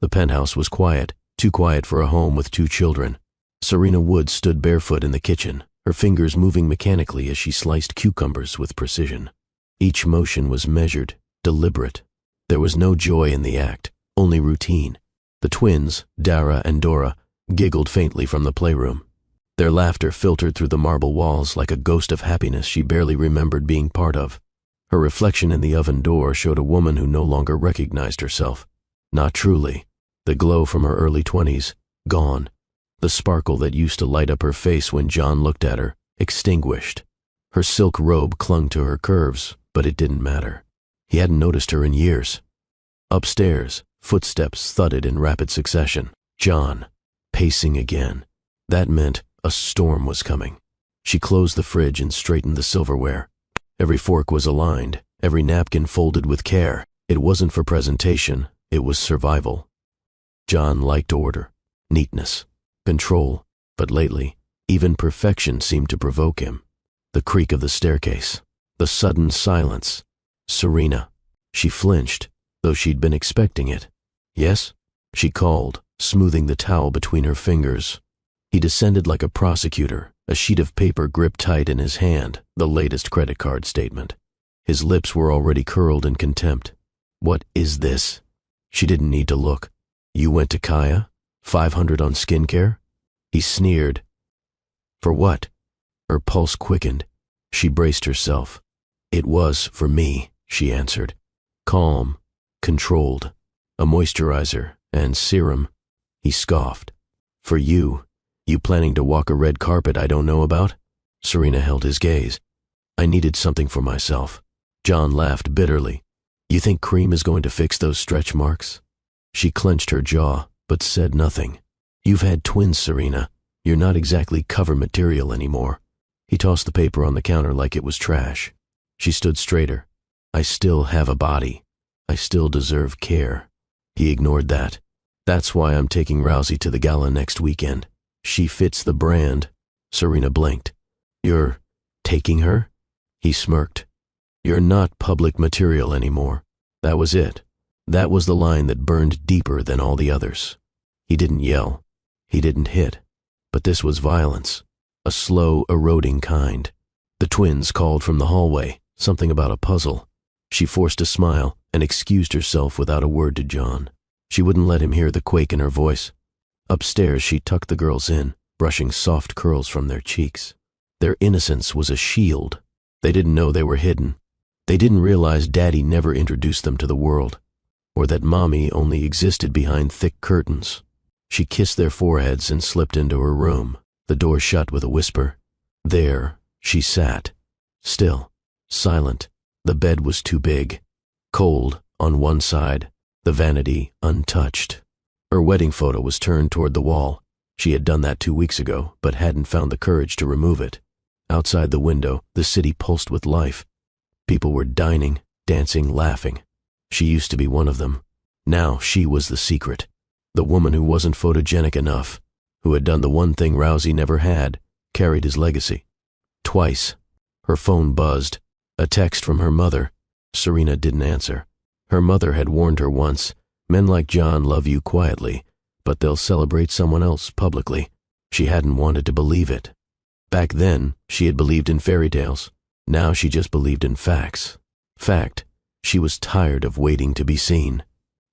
The penthouse was quiet, too quiet for a home with 2 children. Serena Wood stood barefoot in the kitchen, her fingers moving mechanically as she sliced cucumbers with precision. Each motion was measured, deliberate. There was no joy in the act, only routine. The twins, Dara and Dora, giggled faintly from the playroom. Their laughter filtered through the marble walls like a ghost of happiness she barely remembered being part of. Her reflection in the oven door showed a woman who no longer recognized herself. Not truly. The glow from her early 20s, gone. The sparkle that used to light up her face when John looked at her, extinguished. Her silk robe clung to her curves, but it didn't matter. He hadn't noticed her in years. Upstairs, footsteps thudded in rapid succession. John, pacing again. That meant a storm was coming. She closed the fridge and straightened the silverware. Every fork was aligned, every napkin folded with care. It wasn't for presentation, it was survival. John liked order, neatness, control, but lately, even perfection seemed to provoke him. The creak of the staircase, the sudden silence. Serena. She flinched, though she'd been expecting it. Yes? She called, smoothing the towel between her fingers. He descended like a prosecutor, a sheet of paper gripped tight in his hand, the latest credit card statement. His lips were already curled in contempt. What is this? She didn't need to look. You went to Kaya? 500 on skincare? He sneered. For what? Her pulse quickened. She braced herself. It was for me, she answered. Calm, controlled. A moisturizer and serum. He scoffed. For you? You planning to walk a red carpet I don't know about? Serena held his gaze. I needed something for myself. John laughed bitterly. You think cream is going to fix those stretch marks? She clenched her jaw, but said nothing. You've had twins, Serena. You're not exactly cover material anymore. He tossed the paper on the counter like it was trash. She stood straighter. I still have a body. I still deserve care. He ignored that. That's why I'm taking Rousey to the gala next weekend. She fits the brand. Serena blinked. You're taking her? He smirked. You're not public material anymore. That was it. That was the line that burned deeper than all the others. He didn't yell. He didn't hit. But this was violence. A slow, eroding kind. The twins called from the hallway, something about a puzzle. She forced a smile and excused herself without a word to John. She wouldn't let him hear the quake in her voice. Upstairs, she tucked the girls in, brushing soft curls from their cheeks. Their innocence was a shield. They didn't know they were hidden. They didn't realize Daddy never introduced them to the world, or that Mommy only existed behind thick curtains. She kissed their foreheads and slipped into her room, the door shut with a whisper. There, she sat, still, silent. The bed was too big, cold on one side, the vanity untouched. Her wedding photo was turned toward the wall. She had done that 2 weeks ago, but hadn't found the courage to remove it. Outside the window, the city pulsed with life. People were dining, dancing, laughing. She used to be one of them. Now she was the secret. The woman who wasn't photogenic enough, who had done the one thing Rousey never had, carried his legacy. Twice. Her phone buzzed. A text from her mother. Serena didn't answer. Her mother had warned her once, men like John love you quietly, but they'll celebrate someone else publicly. She hadn't wanted to believe it. Back then, she had believed in fairy tales. Now she just believed in facts. Fact, she was tired of waiting to be seen.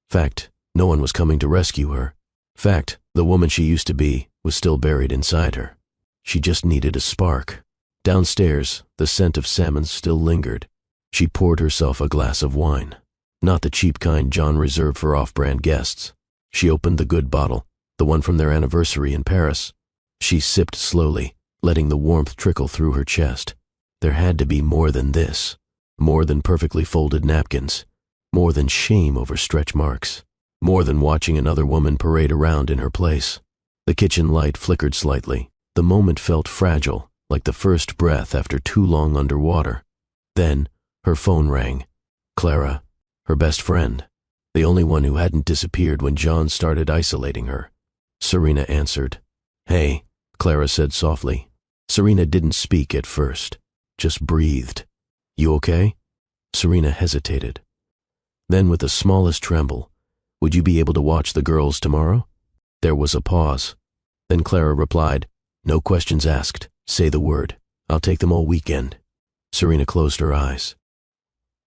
Fact, no one was coming to rescue her. Fact, the woman she used to be was still buried inside her. She just needed a spark. Downstairs, the scent of salmon still lingered. She poured herself a glass of wine. Not the cheap kind John reserved for off-brand guests. She opened the good bottle, the one from their anniversary in Paris. She sipped slowly, letting the warmth trickle through her chest. There had to be more than this. More than perfectly folded napkins. More than shame over stretch marks. More than watching another woman parade around in her place. The kitchen light flickered slightly. The moment felt fragile, like the first breath after too long underwater. Then, her phone rang. Clara, her best friend, the only one who hadn't disappeared when John started isolating her. Serena answered. Hey, Clara said softly. Serena didn't speak at first, just breathed. You okay? Serena hesitated. Then with the smallest tremble, Would you be able to watch the girls tomorrow? There was a pause. Then Clara replied, "No questions asked. Say the word. I'll take them all weekend." Serena closed her eyes.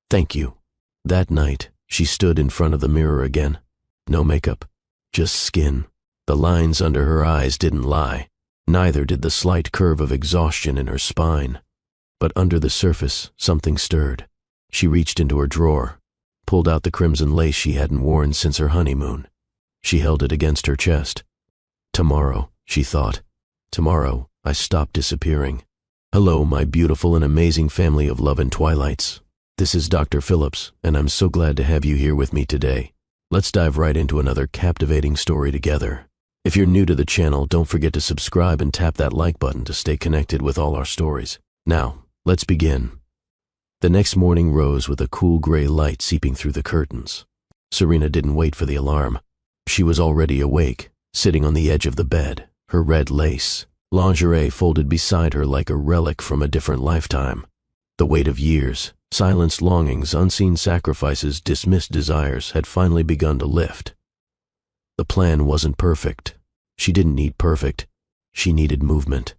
"Thank you." That night, she stood in front of the mirror again. No makeup, just skin. The lines under her eyes didn't lie. Neither did the slight curve of exhaustion in her spine. But under the surface, something stirred. She reached into her drawer, pulled out the crimson lace she hadn't worn since her honeymoon. She held it against her chest. Tomorrow, she thought. Tomorrow, I stop disappearing. Hello, my beautiful and amazing family of love and twilights. This is Dr. Phillips, and I'm so glad to have you here with me today. Let's dive right into another captivating story together. If you're new to the channel, don't forget to subscribe and tap that like button to stay connected with all our stories. Now, let's begin. The next morning rose with a cool gray light seeping through the curtains. Serena didn't wait for the alarm. She was already awake, sitting on the edge of the bed, her red lace, lingerie folded beside her like a relic from a different lifetime. The weight of years, silenced longings, unseen sacrifices, dismissed desires had finally begun to lift. The plan wasn't perfect. She didn't need perfect. She needed movement.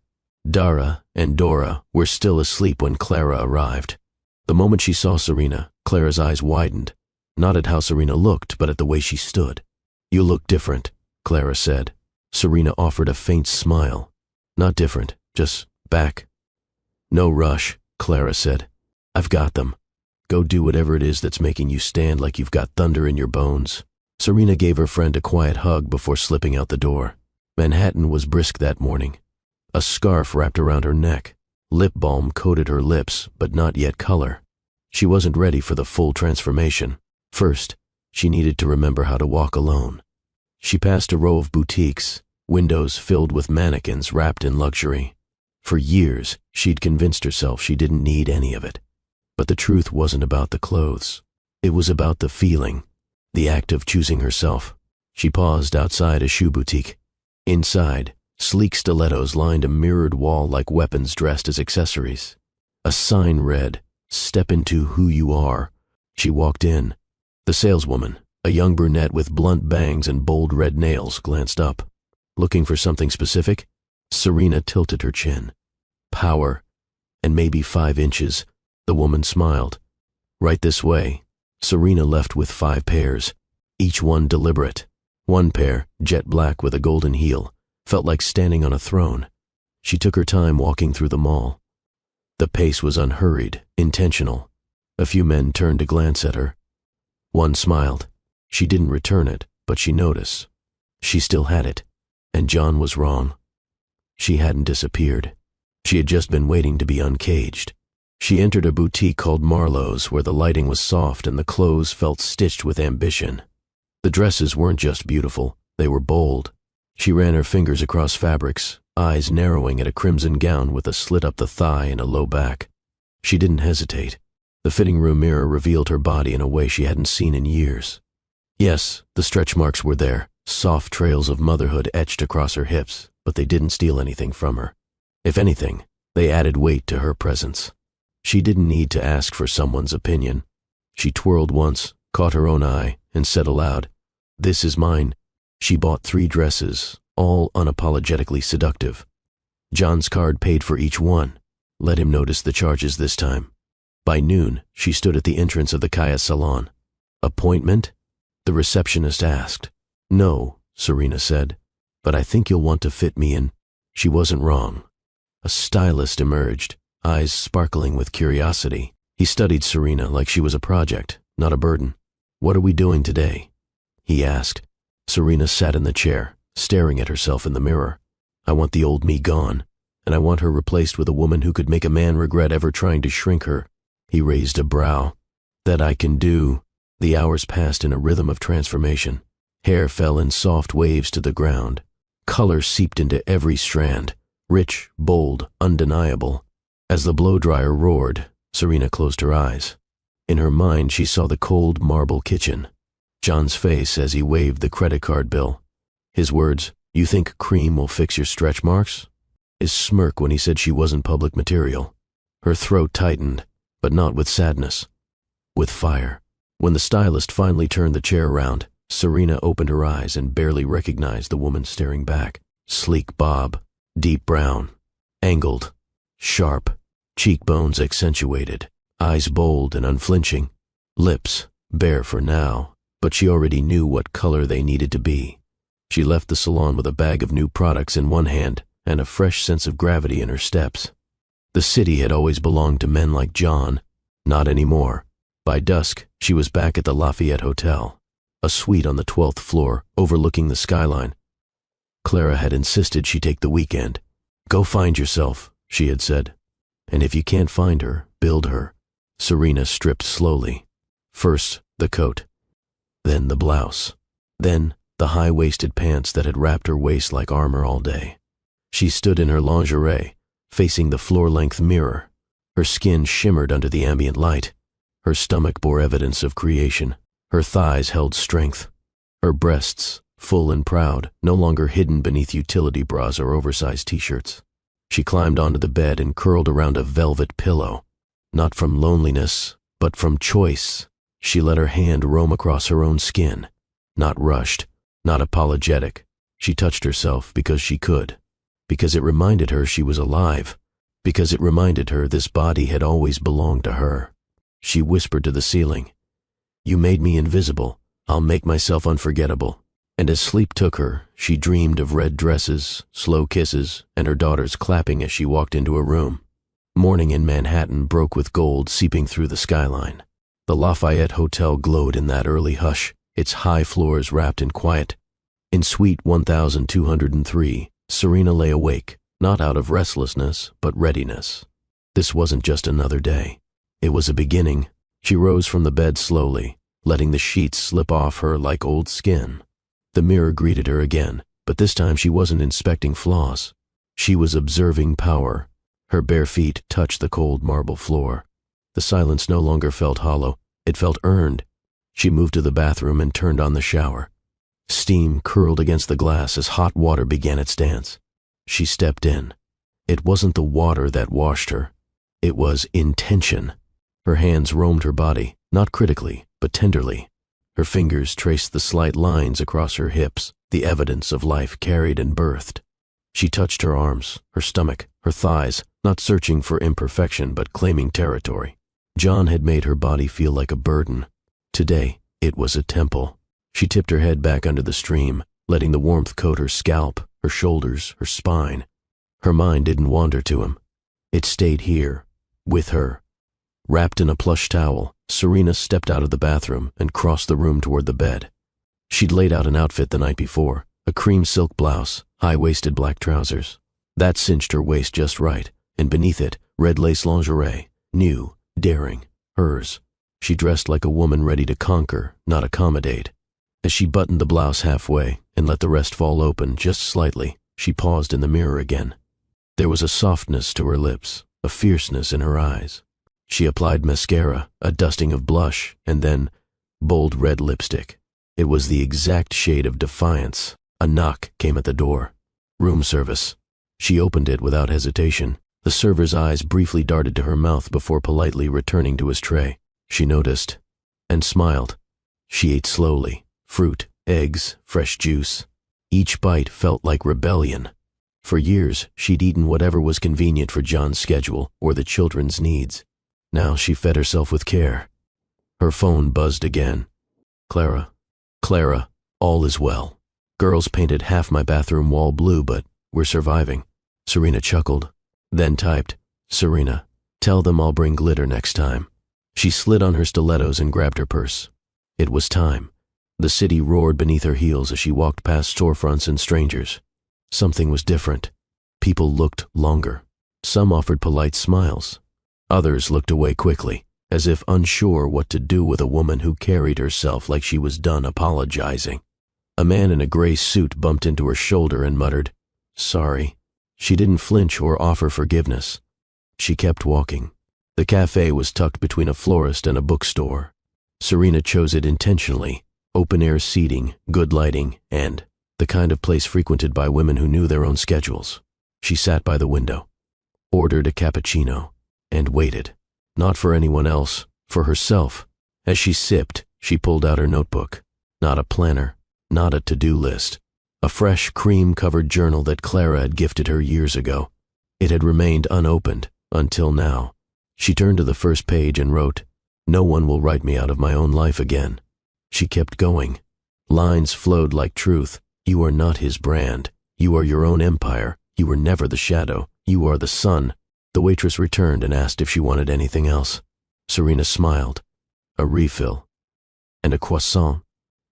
Dara and Dora were still asleep when Clara arrived. The moment she saw Serena, Clara's eyes widened, not at how Serena looked, but at the way she stood. "You look different," Clara said. Serena offered a faint smile. "Not different, just back." "No rush," Clara said. "I've got them. Go do whatever it is that's making you stand like you've got thunder in your bones." Serena gave her friend a quiet hug before slipping out the door. Manhattan was brisk that morning. A scarf wrapped around her neck. Lip balm coated her lips, but not yet color. She wasn't ready for the full transformation. First, she needed to remember how to walk alone. She passed a row of boutiques, windows filled with mannequins wrapped in luxury. For years, she'd convinced herself she didn't need any of it. But the truth wasn't about the clothes. It was about the feeling, the act of choosing herself. She paused outside a shoe boutique. Inside, sleek stilettos lined a mirrored wall like weapons dressed as accessories. A sign read, "Step into who you are." She walked in. The saleswoman, a young brunette with blunt bangs and bold red nails, glanced up. "Looking for something specific?" Serena tilted her chin. "Power, and maybe 5 inches." The woman smiled. "Right this way." Serena left with 5 pairs, each one deliberate. One pair, jet black with a golden heel, felt like standing on a throne. She took her time walking through the mall. The pace was unhurried, intentional. A few men turned to glance at her. One smiled. She didn't return it, but she noticed. She still had it, and John was wrong. She hadn't disappeared. She had just been waiting to be uncaged. She entered a boutique called Marlowe's, where the lighting was soft and the clothes felt stitched with ambition. The dresses weren't just beautiful, they were bold. She ran her fingers across fabrics, eyes narrowing at a crimson gown with a slit up the thigh and a low back. She didn't hesitate. The fitting room mirror revealed her body in a way she hadn't seen in years. Yes, the stretch marks were there, soft trails of motherhood etched across her hips, but they didn't steal anything from her. If anything, they added weight to her presence. She didn't need to ask for someone's opinion. She twirled once, caught her own eye, and said aloud, "This is mine." She bought 3 dresses, all unapologetically seductive. John's card paid for each one. Let him notice the charges this time. By noon, she stood at the entrance of the Kaya salon. "Appointment?" the receptionist asked. "No," Serena said, "but I think you'll want to fit me in." She wasn't wrong. A stylist emerged, eyes sparkling with curiosity. He studied Serena like she was a project, not a burden. "What are we doing today?" he asked. Serena sat in the chair, staring at herself in the mirror. "I want the old me gone, and I want her replaced with a woman who could make a man regret ever trying to shrink her." He raised a brow. "That I can do." The hours passed in a rhythm of transformation. Hair fell in soft waves to the ground. Color seeped into every strand, rich, bold, undeniable. As the blow-dryer roared, Serena closed her eyes. In her mind, she saw the cold marble kitchen, John's face as he waved the credit card bill. His words, "You think cream will fix your stretch marks?" His smirk when he said she wasn't public material. Her throat tightened, but not with sadness, with fire. When the stylist finally turned the chair around, Serena opened her eyes and barely recognized the woman staring back. Sleek bob, deep brown, angled, sharp, cheekbones accentuated, eyes bold and unflinching, lips bare for now, but she already knew what color they needed to be. She left the salon with a bag of new products in one hand and a fresh sense of gravity in her steps. The city had always belonged to men like John. Not anymore. By dusk, she was back at the Lafayette Hotel, a suite on the 12th floor overlooking the skyline. Clara had insisted she take the weekend. "Go find yourself," she had said. "And if you can't find her, build her." Serena stripped slowly. First the coat, then the blouse, then the high-waisted pants that had wrapped her waist like armor all day. She stood in her lingerie, facing the floor-length mirror. Her skin shimmered under the ambient light. Her stomach bore evidence of creation. Her thighs held strength. Her breasts, full and proud, no longer hidden beneath utility bras or oversized t-shirts. She climbed onto the bed and curled around a velvet pillow. Not from loneliness, but from choice. She let her hand roam across her own skin. Not rushed, not apologetic. She touched herself because she could. Because it reminded her she was alive. Because it reminded her this body had always belonged to her. She whispered to the ceiling, "You made me invisible. I'll make myself unforgettable." And as sleep took her, she dreamed of red dresses, slow kisses, and her daughters clapping as she walked into her room. Morning in Manhattan broke with gold seeping through the skyline. The Lafayette Hotel glowed in that early hush, its high floors wrapped in quiet. In suite 1203, Serena lay awake, not out of restlessness, but readiness. This wasn't just another day. It was a beginning. She rose from the bed slowly, letting the sheets slip off her like old skin. The mirror greeted her again, but this time she wasn't inspecting flaws. She was observing power. Her bare feet touched the cold marble floor. The silence no longer felt hollow. It felt earned. She moved to the bathroom and turned on the shower. Steam curled against the glass as hot water began its dance. She stepped in. It wasn't the water that washed her. It was intention. Her hands roamed her body, not critically, but tenderly. Her fingers traced the slight lines across her hips, the evidence of life carried and birthed. She touched her arms, her stomach, her thighs, not searching for imperfection but claiming territory. John had made her body feel like a burden. Today, it was a temple. She tipped her head back under the stream, letting the warmth coat her scalp, her shoulders, her spine. Her mind didn't wander to him. It stayed here, with her. Wrapped in a plush towel, Serena stepped out of the bathroom and crossed the room toward the bed. She'd laid out an outfit the night before, a cream silk blouse, high-waisted black trousers. That cinched her waist just right, and beneath it, red lace lingerie, new, daring, hers. She dressed like a woman ready to conquer, not accommodate. As she buttoned the blouse halfway and let the rest fall open just slightly, she paused in the mirror again. There was a softness to her lips, a fierceness in her eyes. She applied mascara, a dusting of blush, and then bold red lipstick. It was the exact shade of defiance. A knock came at the door. Room service. She opened it without hesitation. The server's eyes briefly darted to her mouth before politely returning to his tray. She noticed and smiled. She ate slowly. Fruit, eggs, fresh juice. Each bite felt like rebellion. For years, she'd eaten whatever was convenient for John's schedule or the children's needs. Now she fed herself with care. Her phone buzzed again. Clara, all is well. Girls painted half my bathroom wall blue, but we're surviving. Serena chuckled, then typed, Serena, tell them I'll bring glitter next time. She slid on her stilettos and grabbed her purse. It was time. The city roared beneath her heels as she walked past storefronts and strangers. Something was different. People looked longer. Some offered polite smiles. Others looked away quickly, as if unsure what to do with a woman who carried herself like she was done apologizing. A man in a gray suit bumped into her shoulder and muttered, "Sorry." She didn't flinch or offer forgiveness. She kept walking. The cafe was tucked between a florist and a bookstore. Serena chose it intentionally. Open-air seating, good lighting, and the kind of place frequented by women who knew their own schedules. She sat by the window, ordered a cappuccino, and waited. Not for anyone else, for herself. As she sipped, she pulled out her notebook. Not a planner, not a to-do list. A fresh, cream-covered journal that Clara had gifted her years ago. It had remained unopened until now. She turned to the first page and wrote, "No one will write me out of my own life again." She kept going. Lines flowed like truth. You are not his brand. You are your own empire. You were never the shadow. You are the sun. The waitress returned and asked if she wanted anything else. Serena smiled. A refill. And a croissant.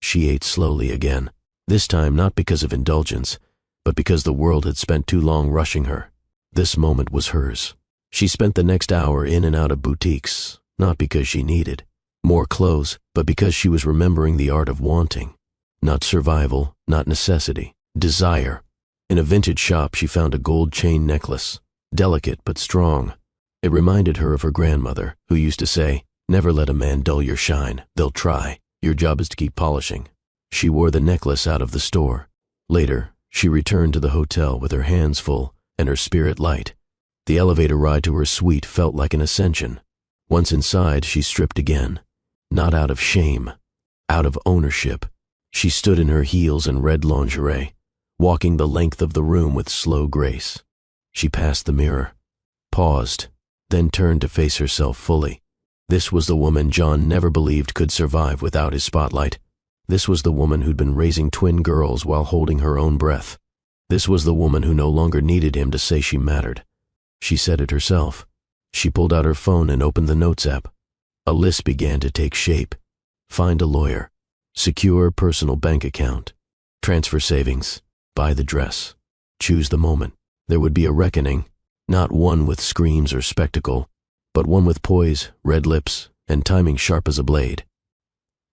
She ate slowly again. This time not because of indulgence, but because the world had spent too long rushing her. This moment was hers. She spent the next hour in and out of boutiques, not because she needed more clothes, but because she was remembering the art of wanting. Not survival, not necessity, desire. In a vintage shop she found a gold chain necklace, delicate but strong. It reminded her of her grandmother, who used to say, "Never let a man dull your shine. They'll try. Your job is to keep polishing." She wore the necklace out of the store. Later, she returned to the hotel with her hands full and her spirit light. The elevator ride to her suite felt like an ascension. Once inside, she stripped again. Not out of shame, out of ownership. She stood in her heels and red lingerie, walking the length of the room with slow grace. She passed the mirror, paused, then turned to face herself fully. This was the woman John never believed could survive without his spotlight. This was the woman who'd been raising twin girls while holding her own breath. This was the woman who no longer needed him to say she mattered. She said it herself. She pulled out her phone and opened the Notes app. A list began to take shape. Find a lawyer. Secure personal bank account. Transfer savings. Buy the dress. Choose the moment. There would be a reckoning, not one with screams or spectacle, but one with poise, red lips, and timing sharp as a blade.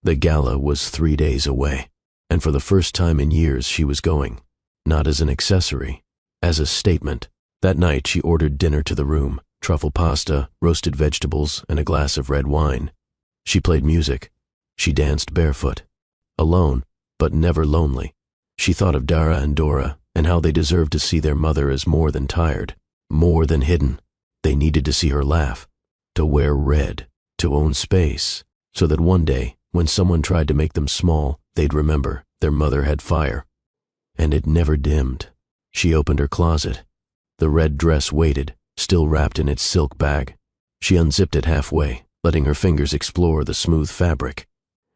The gala was 3 days away, and for the first time in years she was going, not as an accessory, as a statement. That night she ordered dinner to the room, truffle pasta, roasted vegetables, and a glass of red wine. She played music. She danced barefoot. Alone, but never lonely. She thought of Dara and Dora and how they deserved to see their mother as more than tired, more than hidden. They needed to see her laugh, to wear red, to own space, so that one day, when someone tried to make them small, they'd remember their mother had fire. And it never dimmed. She opened her closet. The red dress waited, still wrapped in its silk bag. She unzipped it halfway, letting her fingers explore the smooth fabric.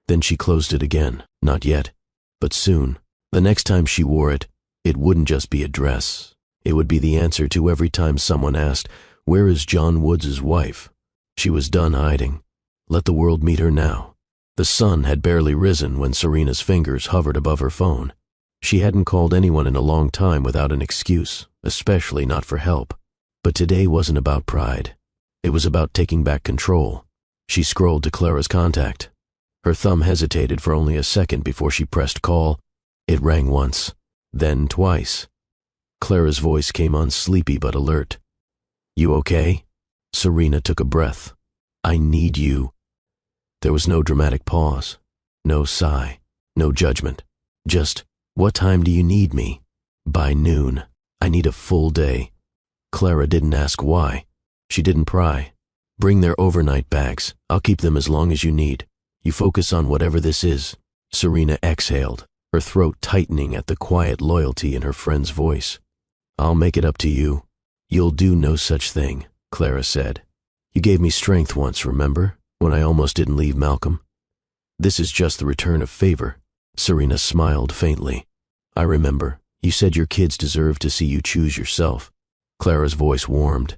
Then she closed it again. Not yet, but soon. The next time she wore it, it wouldn't just be a dress. It would be the answer to every time someone asked, "Where is John Woods' wife?" She was done hiding. Let the world meet her now. The sun had barely risen when Serena's fingers hovered above her phone. She hadn't called anyone in a long time without an excuse, especially not for help. But today wasn't about pride. It was about taking back control. She scrolled to Clara's contact. Her thumb hesitated for only a second before she pressed call. It rang once, then twice. Clara's voice came on sleepy but alert. "You okay?" Serena took a breath. "I need you." There was no dramatic pause, no sigh, no judgment. Just, "What time do you need me?" "By noon. I need a full day." Clara didn't ask why. She didn't pry. "Bring their overnight bags. I'll keep them as long as you need. You focus on whatever this is." Serena exhaled, her throat tightening at the quiet loyalty in her friend's voice. "I'll make it up to you." "You'll do no such thing," Clara said. "You gave me strength once, remember, when I almost didn't leave Malcolm? This is just the return of favor." Serena smiled faintly. "I remember. You said your kids deserve to see you choose yourself." Clara's voice warmed.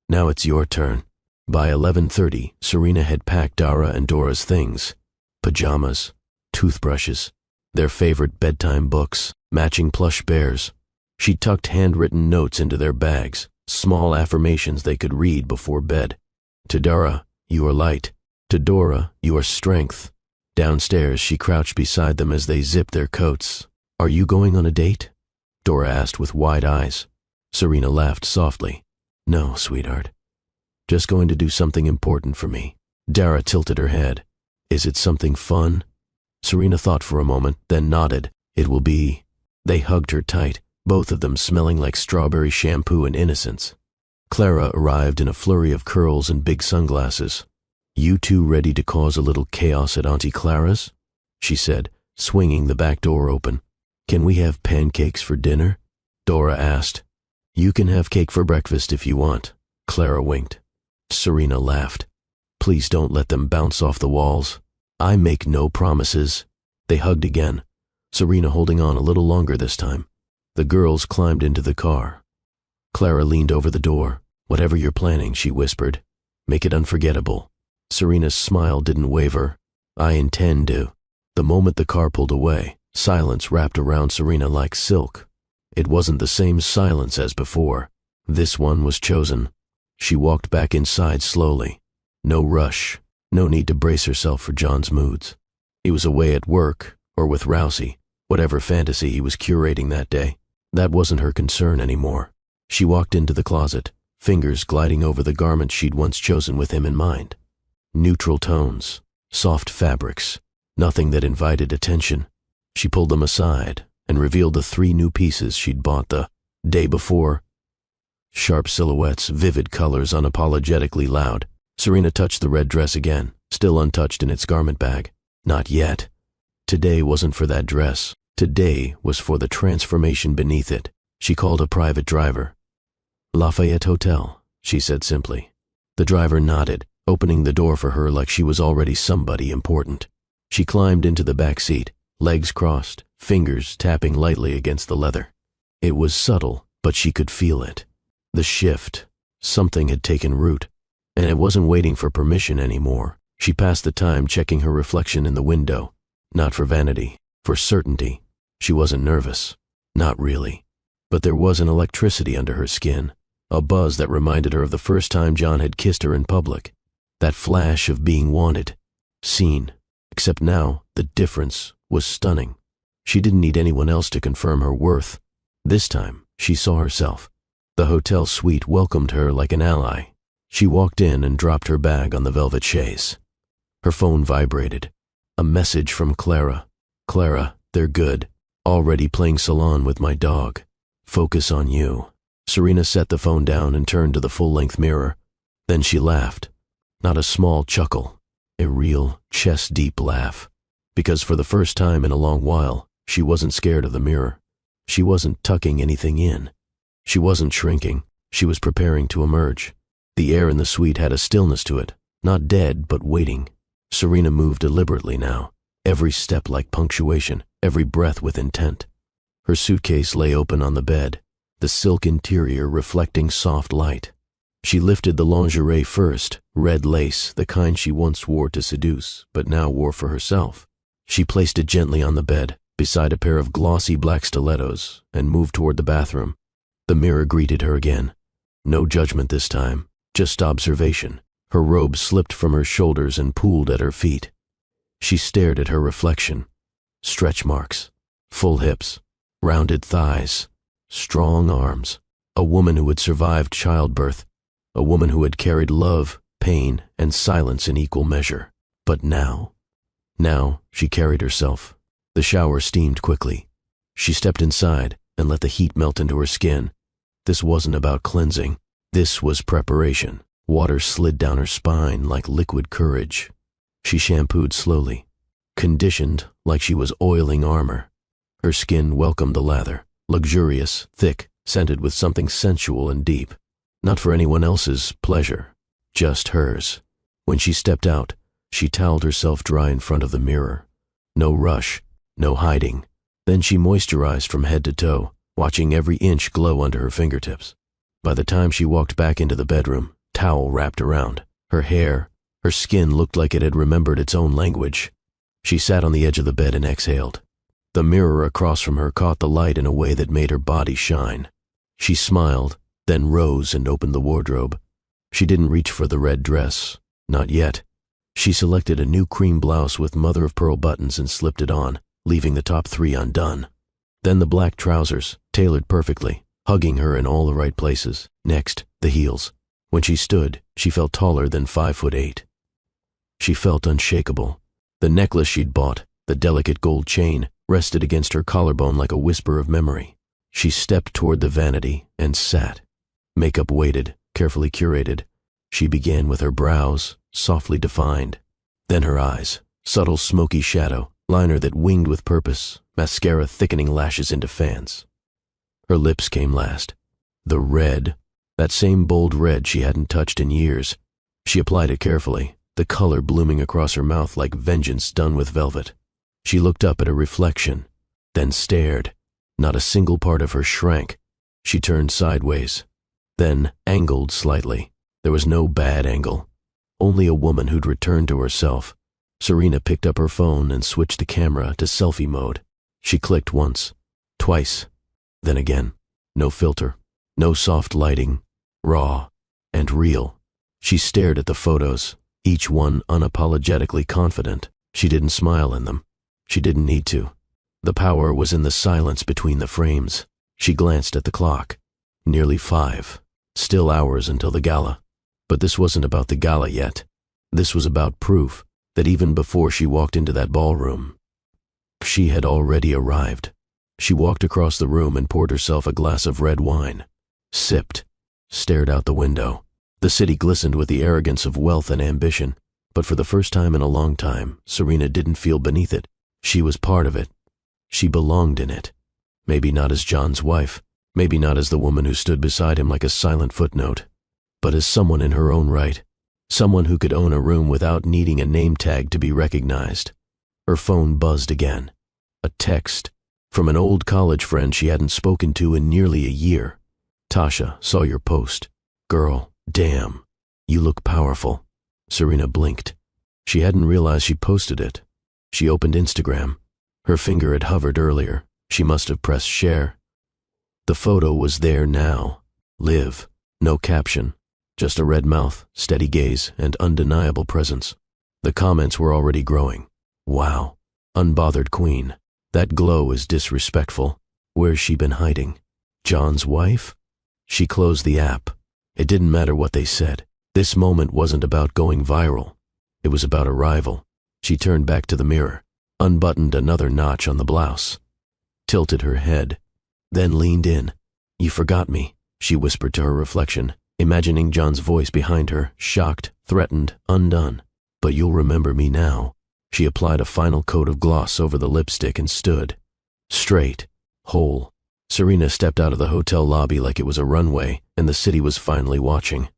"Now it's your turn." By 11:30, Serena had packed Dara and Dora's things. Pajamas, toothbrushes, their favorite bedtime books, matching plush bears. She tucked handwritten notes into their bags, small affirmations they could read before bed. To Dara, "You are light." To Dora, "You are strength." Downstairs, she crouched beside them as they zipped their coats. "Are you going on a date?" Dora asked with wide eyes. Serena laughed softly. "No, sweetheart. Just going to do something important for me." Dara tilted her head. "Is it something fun?" Serena thought for a moment, then nodded. "It will be." They hugged her tight, both of them smelling like strawberry shampoo and innocence. Clara arrived in a flurry of curls and big sunglasses. "You two ready to cause a little chaos at Auntie Clara's?" she said, swinging the back door open. "Can we have pancakes for dinner?" Dora asked. "You can have cake for breakfast if you want," Clara winked. Serena laughed. "Please don't let them bounce off the walls. I make no promises." They hugged again, Serena holding on a little longer this time. The girls climbed into the car. Clara leaned over the door. "Whatever you're planning," she whispered, "make it unforgettable." Serena's smile didn't waver. "I intend to." The moment the car pulled away, silence wrapped around Serena like silk. It wasn't the same silence as before. This one was chosen. She walked back inside slowly. No rush, no need to brace herself for John's moods. He was away at work, or with Rousey, whatever fantasy he was curating that day. That wasn't her concern anymore. She walked into the closet, fingers gliding over the garments she'd once chosen with him in mind. Neutral tones, soft fabrics, nothing that invited attention. She pulled them aside and revealed the 3 new pieces she'd bought the day before. Sharp silhouettes, vivid colors, unapologetically loud. Serena touched the red dress again, still untouched in its garment bag. Not yet. Today wasn't for that dress. Today was for the transformation beneath it. She called a private driver. "Lafayette Hotel," she said simply. The driver nodded, opening the door for her like she was already somebody important. She climbed into the back seat, legs crossed, fingers tapping lightly against the leather. It was subtle, but she could feel it. The shift. Something had taken root, and it wasn't waiting for permission anymore. She passed the time checking her reflection in the window. Not for vanity, for certainty. She wasn't nervous. Not really. But there was an electricity under her skin, a buzz that reminded her of the first time John had kissed her in public. That flash of being wanted, seen. Except now, the difference was stunning. She didn't need anyone else to confirm her worth. This time, she saw herself. The hotel suite welcomed her like an ally. She walked in and dropped her bag on the velvet chaise. Her phone vibrated. A message from Clara. "Clara, they're good. Already playing salon with my dog. Focus on you." Serena set the phone down and turned to the full-length mirror. Then she laughed. Not a small chuckle. A real, chest-deep laugh. Because for the first time in a long while, she wasn't scared of the mirror. She wasn't tucking anything in. She wasn't shrinking. She was preparing to emerge. The air in the suite had a stillness to it, not dead, but waiting. Serena moved deliberately now, every step like punctuation, every breath with intent. Her suitcase lay open on the bed, the silk interior reflecting soft light. She lifted the lingerie first, red lace, the kind she once wore to seduce, but now wore for herself. She placed it gently on the bed, beside a pair of glossy black stilettos, and moved toward the bathroom. The mirror greeted her again. No judgment this time, just observation. Her robe slipped from her shoulders and pooled at her feet. She stared at her reflection. Stretch marks, full hips, rounded thighs, strong arms. A woman who had survived childbirth. A woman who had carried love, pain, and silence in equal measure. But now she carried herself. The shower steamed quickly. She stepped inside and let the heat melt into her skin. This wasn't about cleansing. This was preparation. Water slid down her spine like liquid courage. She shampooed slowly, conditioned like she was oiling armor. Her skin welcomed the lather, luxurious, thick, scented with something sensual and deep. Not for anyone else's pleasure, just hers. When she stepped out, she toweled herself dry in front of the mirror. No rush, no hiding. Then she moisturized from head to toe, watching every inch glow under her fingertips. By the time she walked back into the bedroom, towel wrapped around. Her hair, her skin looked like it had remembered its own language. She sat on the edge of the bed and exhaled. The mirror across from her caught the light in a way that made her body shine. She smiled, then rose and opened the wardrobe. She didn't reach for the red dress. Not yet. She selected a new cream blouse with mother-of-pearl buttons and slipped it on, leaving the top 3 undone. Then the black trousers, tailored perfectly, hugging her in all the right places. Next, the heels. When she stood, she felt taller than 5'8". She felt unshakable. The necklace she'd bought, the delicate gold chain, rested against her collarbone like a whisper of memory. She stepped toward the vanity and sat. Makeup waited, carefully curated. She began with her brows, softly defined. Then her eyes, subtle smoky shadow, liner that winged with purpose, mascara thickening lashes into fans. Her lips came last. The red, that same bold red she hadn't touched in years. She applied it carefully, the color blooming across her mouth like vengeance done with velvet. She looked up at her reflection, then stared. Not a single part of her shrank. She turned sideways, then angled slightly. There was no bad angle, only a woman who'd returned to herself. Serena picked up her phone and switched the camera to selfie mode. She clicked once, twice, then again. No filter, no soft lighting, raw and real. She stared at the photos, each one unapologetically confident. She didn't smile in them. She didn't need to. The power was in the silence between the frames. She glanced at the clock. Nearly 5. Still hours until the gala. But this wasn't about the gala yet. This was about proof that even before she walked into that ballroom, she had already arrived. She walked across the room and poured herself a glass of red wine, sipped, stared out the window. The city glistened with the arrogance of wealth and ambition, but for the first time in a long time, Serena didn't feel beneath it. She was part of it. She belonged in it. Maybe not as John's wife, maybe not as the woman who stood beside him like a silent footnote, but as someone in her own right, someone who could own a room without needing a name tag to be recognized. Her phone buzzed again. A text from an old college friend she hadn't spoken to in nearly a year. Tasha, saw your post. Girl, damn, you look powerful. Serena blinked. She hadn't realized she posted it. She opened Instagram. Her finger had hovered earlier. She must have pressed share. The photo was there now. Live. No caption. Just a red mouth, steady gaze, and undeniable presence. The comments were already growing. Wow. Unbothered queen. That glow is disrespectful. Where's she been hiding? John's wife? She closed the app. It didn't matter what they said. This moment wasn't about going viral. It was about arrival. She turned back to the mirror, unbuttoned another notch on the blouse, tilted her head, then leaned in. You forgot me, she whispered to her reflection, imagining John's voice behind her, shocked, threatened, undone. But you'll remember me now. She applied a final coat of gloss over the lipstick and stood. Straight, whole. Serena stepped out of the hotel lobby like it was a runway, and the city was finally watching.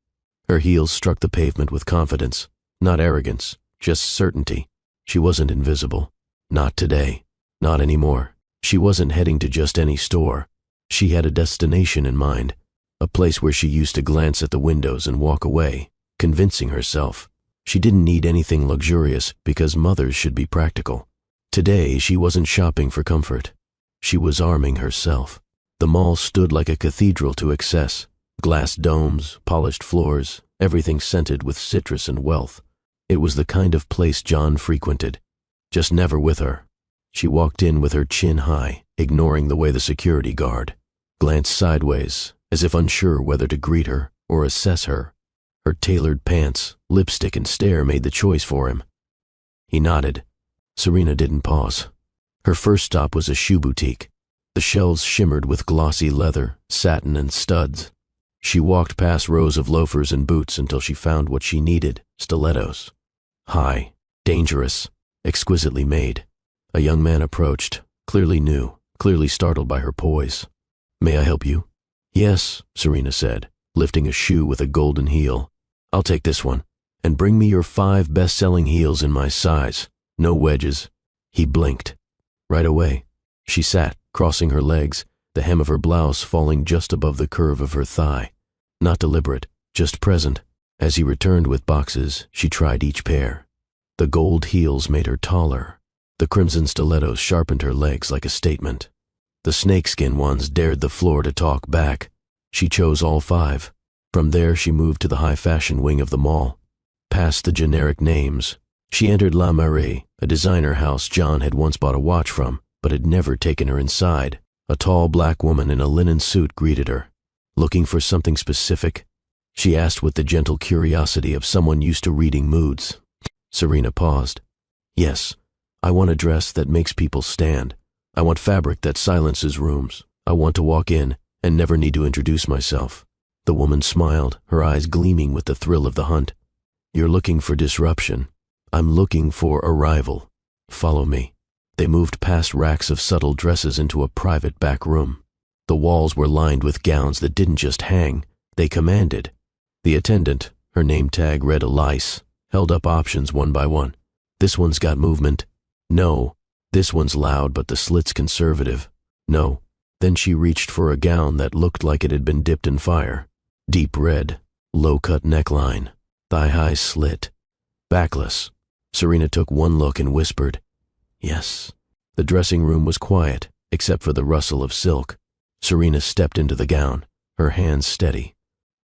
Her heels struck the pavement with confidence, not arrogance, just certainty. She wasn't invisible. Not today. Not anymore. She wasn't heading to just any store. She had a destination in mind, a place where she used to glance at the windows and walk away, convincing herself. She didn't need anything luxurious because mothers should be practical. Today, she wasn't shopping for comfort. She was arming herself. The mall stood like a cathedral to excess. Glass domes, polished floors, everything scented with citrus and wealth. It was the kind of place John frequented, just never with her. She walked in with her chin high, ignoring the way the security guard glanced sideways, as if unsure whether to greet her or assess her. Her tailored pants, lipstick, and stare made the choice for him. He nodded. Serena didn't pause. Her first stop was a shoe boutique. The shelves shimmered with glossy leather, satin, and studs. She walked past rows of loafers and boots until she found what she needed, stilettos. High, dangerous, exquisitely made. A young man approached, clearly new, clearly startled by her poise. May I help you? Yes, Serena said, lifting a shoe with a golden heel. I'll take this one, and bring me your 5 best-selling heels in my size. No wedges. He blinked. Right away. She sat, crossing her legs, the hem of her blouse falling just above the curve of her thigh. Not deliberate, just present. As he returned with boxes, she tried each pair. The gold heels made her taller. The crimson stilettos sharpened her legs like a statement. The snakeskin ones dared the floor to talk back. She chose all 5. From there she moved to the high-fashion wing of the mall. Past the generic names, she entered La Marie, a designer house John had once bought a watch from, but had never taken her inside. A tall black woman in a linen suit greeted her. Looking for something specific? She asked with the gentle curiosity of someone used to reading moods. Serena paused. Yes, I want a dress that makes people stand. I want fabric that silences rooms. I want to walk in and never need to introduce myself. The woman smiled, her eyes gleaming with the thrill of the hunt. You're looking for disruption. I'm looking for arrival. Follow me. They moved past racks of subtle dresses into a private back room. The walls were lined with gowns that didn't just hang, they commanded. The attendant, her name tag read Elise, held up options one by one. This one's got movement. No. This one's loud but the slit's conservative. No. Then she reached for a gown that looked like it had been dipped in fire. Deep red, low-cut neckline, thigh-high slit, backless. Serena took one look and whispered, "Yes." The dressing room was quiet, except for the rustle of silk. Serena stepped into the gown, her hands steady.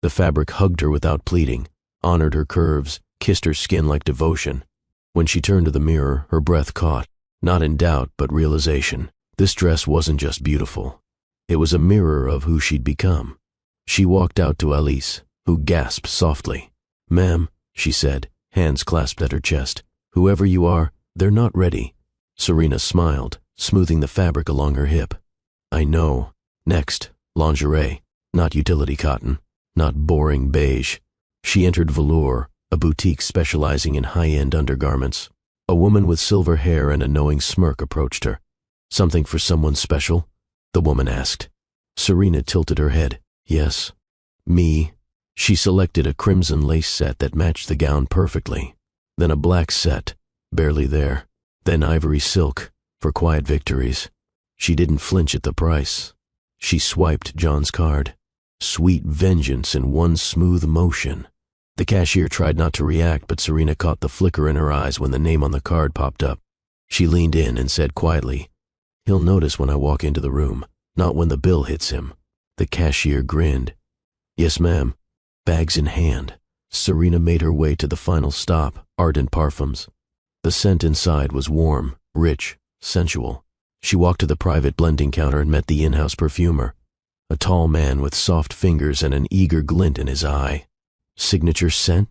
The fabric hugged her without pleading, honored her curves, kissed her skin like devotion. When she turned to the mirror, her breath caught, not in doubt but realization. This dress wasn't just beautiful. It was a mirror of who she'd become. She walked out to Elise, who gasped softly. "Ma'am," she said, hands clasped at her chest. "Whoever you are, they're not ready." Serena smiled, smoothing the fabric along her hip. "I know." Next, lingerie, not utility cotton, not boring beige. She entered Velour, a boutique specializing in high-end undergarments. A woman with silver hair and a knowing smirk approached her. "Something for someone special?" the woman asked. Serena tilted her head. "Yes." "Me." She selected a crimson lace set that matched the gown perfectly. Then a black set, barely there. Then ivory silk, for quiet victories. She didn't flinch at the price. She swiped John's card. Sweet vengeance in one smooth motion. The cashier tried not to react, but Serena caught the flicker in her eyes when the name on the card popped up. She leaned in and said quietly, "He'll notice when I walk into the room, not when the bill hits him." The cashier grinned. "Yes, ma'am." Bags in hand, Serena made her way to the final stop, Ardent Parfums. The scent inside was warm, rich, sensual. She walked to the private blending counter and met the in-house perfumer, a tall man with soft fingers and an eager glint in his eye. "Signature scent?"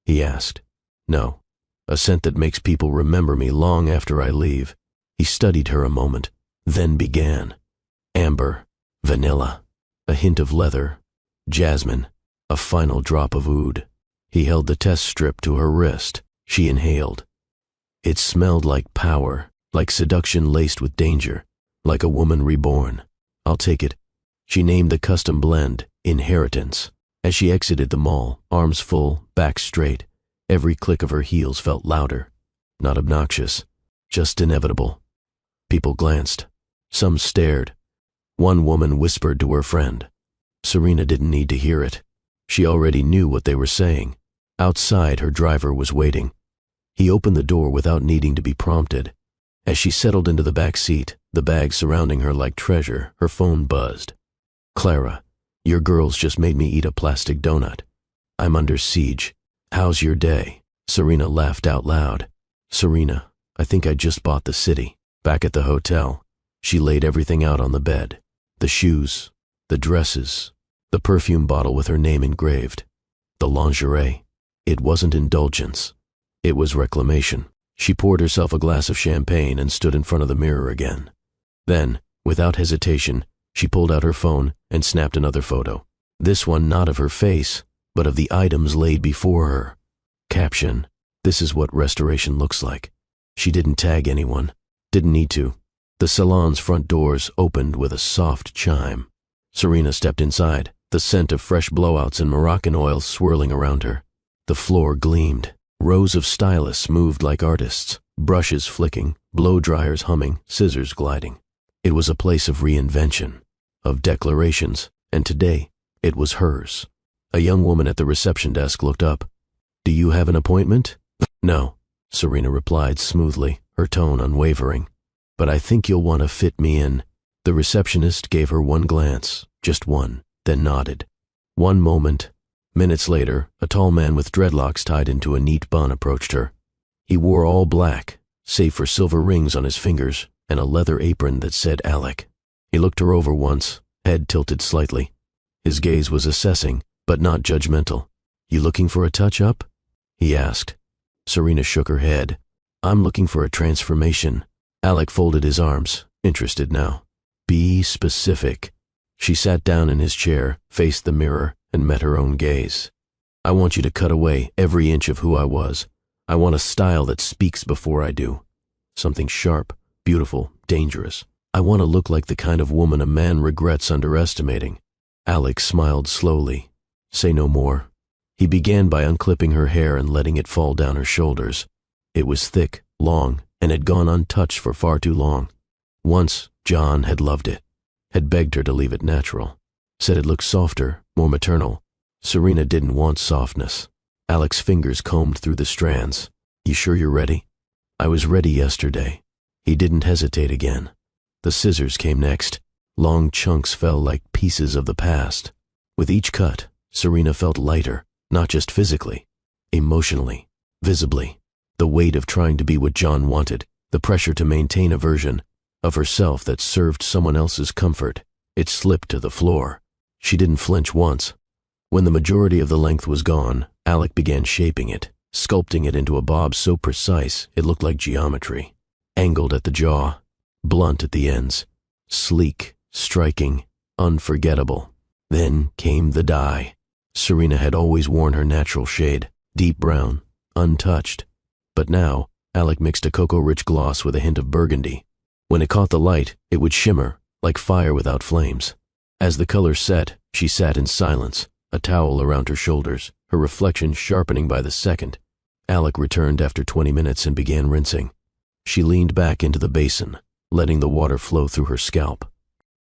he asked. "No, a scent that makes people remember me long after I leave." He studied her a moment, then began. Amber, vanilla, a hint of leather, jasmine, a final drop of oud. He held the test strip to her wrist. She inhaled. It smelled like power, like seduction laced with danger, like a woman reborn. "I'll take it." She named the custom blend, Inheritance. As she exited the mall, arms full, back straight, every click of her heels felt louder. Not obnoxious, just inevitable. People glanced. Some stared. One woman whispered to her friend. Serena didn't need to hear it. She already knew what they were saying. Outside, her driver was waiting. He opened the door without needing to be prompted. As she settled into the back seat, the bag surrounding her like treasure, her phone buzzed. "Clara, your girls just made me eat a plastic donut. I'm under siege. How's your day?" Serena laughed out loud. "Serena, I think I just bought the city." Back at the hotel, she laid everything out on the bed. The shoes, the dresses, the perfume bottle with her name engraved, the lingerie. It wasn't indulgence. It was reclamation. She poured herself a glass of champagne and stood in front of the mirror again. Then, without hesitation, she pulled out her phone and snapped another photo. This one not of her face, but of the items laid before her. Caption, "This is what restoration looks like." She didn't tag anyone. Didn't need to. The salon's front doors opened with a soft chime. Serena stepped inside, the scent of fresh blowouts and Moroccan oil swirling around her. The floor gleamed. Rows of stylists moved like artists, brushes flicking, blow dryers humming, scissors gliding. It was a place of reinvention, of declarations, and today it was hers. A young woman at the reception desk looked up. "Do you have an appointment?" "No," Serena replied smoothly, her tone unwavering. "But I think you'll want to fit me in." The receptionist gave her one glance, just one, then nodded. One moment. Minutes later, a tall man with dreadlocks tied into a neat bun approached her. He wore all black, save for silver rings on his fingers and a leather apron that said Alec. He looked her over once, head tilted slightly. His gaze was assessing, but not judgmental. "You looking for a touch-up?" he asked. Serena shook her head. "I'm looking for a transformation." Alec folded his arms, interested now. "Be specific." She sat down in his chair, faced the mirror, and met her own gaze. "I want you to cut away every inch of who I was. I want a style that speaks before I do. Something sharp, beautiful, dangerous. I want to look like the kind of woman a man regrets underestimating. Alex smiled slowly. Say no more. He began by unclipping her hair and letting it fall down her shoulders. It was thick, long, and had gone untouched for far too long. Once, John had loved it, had begged her to leave it natural, said it looked softer, more maternal. Serena didn't want softness. Alex's fingers combed through the strands. You sure you're ready? I was ready yesterday. He didn't hesitate again. The scissors came next. Long chunks fell like pieces of the past. With each cut, Serena felt lighter, not just physically, emotionally, visibly. The weight of trying to be what John wanted, the pressure to maintain a version of herself that served someone else's comfort, it slipped to the floor. She didn't flinch once. When the majority of the length was gone, Alec began shaping it, sculpting it into a bob so precise it looked like geometry. Angled at the jaw, blunt at the ends, sleek, striking, unforgettable. Then came the dye. Serena had always worn her natural shade, deep brown, untouched. But now, Alec mixed a cocoa-rich gloss with a hint of burgundy. When it caught the light, it would shimmer, like fire without flames. As the color set, she sat in silence, a towel around her shoulders, her reflection sharpening by the second. Alec returned after 20 minutes and began rinsing. She leaned back into the basin, letting the water flow through her scalp.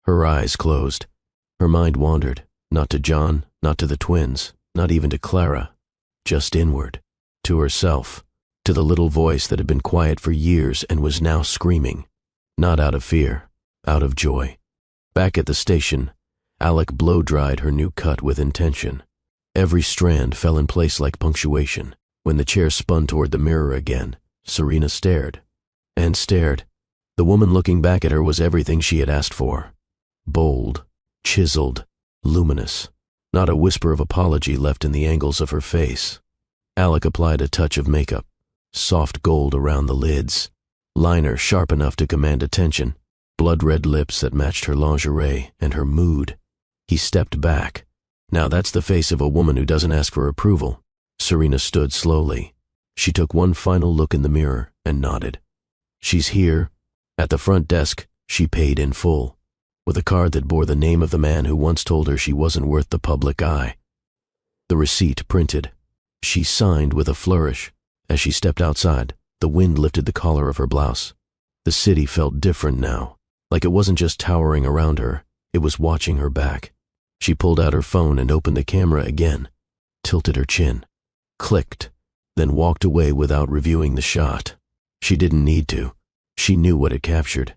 Her eyes closed. Her mind wandered, not to John, not to the twins, not even to Clara, just inward, to herself, to the little voice that had been quiet for years and was now screaming, not out of fear, out of joy. Back at the station, Alec blow-dried her new cut with intention. Every strand fell in place like punctuation. When the chair spun toward the mirror again, Serena stared. And stared. The woman looking back at her was everything she had asked for. Bold, chiseled, luminous. Not a whisper of apology left in the angles of her face. Alec applied a touch of makeup. Soft gold around the lids. Liner sharp enough to command attention. Blood-red lips that matched her lingerie and her mood. He stepped back. Now that's the face of a woman who doesn't ask for approval. Serena stood slowly. She took one final look in the mirror and nodded. She's here. At the front desk, she paid in full, with a card that bore the name of the man who once told her she wasn't worth the public eye. The receipt printed. She signed with a flourish. As she stepped outside, the wind lifted the collar of her blouse. The city felt different now, like it wasn't just towering around her, it was watching her back. She pulled out her phone and opened the camera again, tilted her chin, clicked, then walked away without reviewing the shot. She didn't need to. She knew what it captured.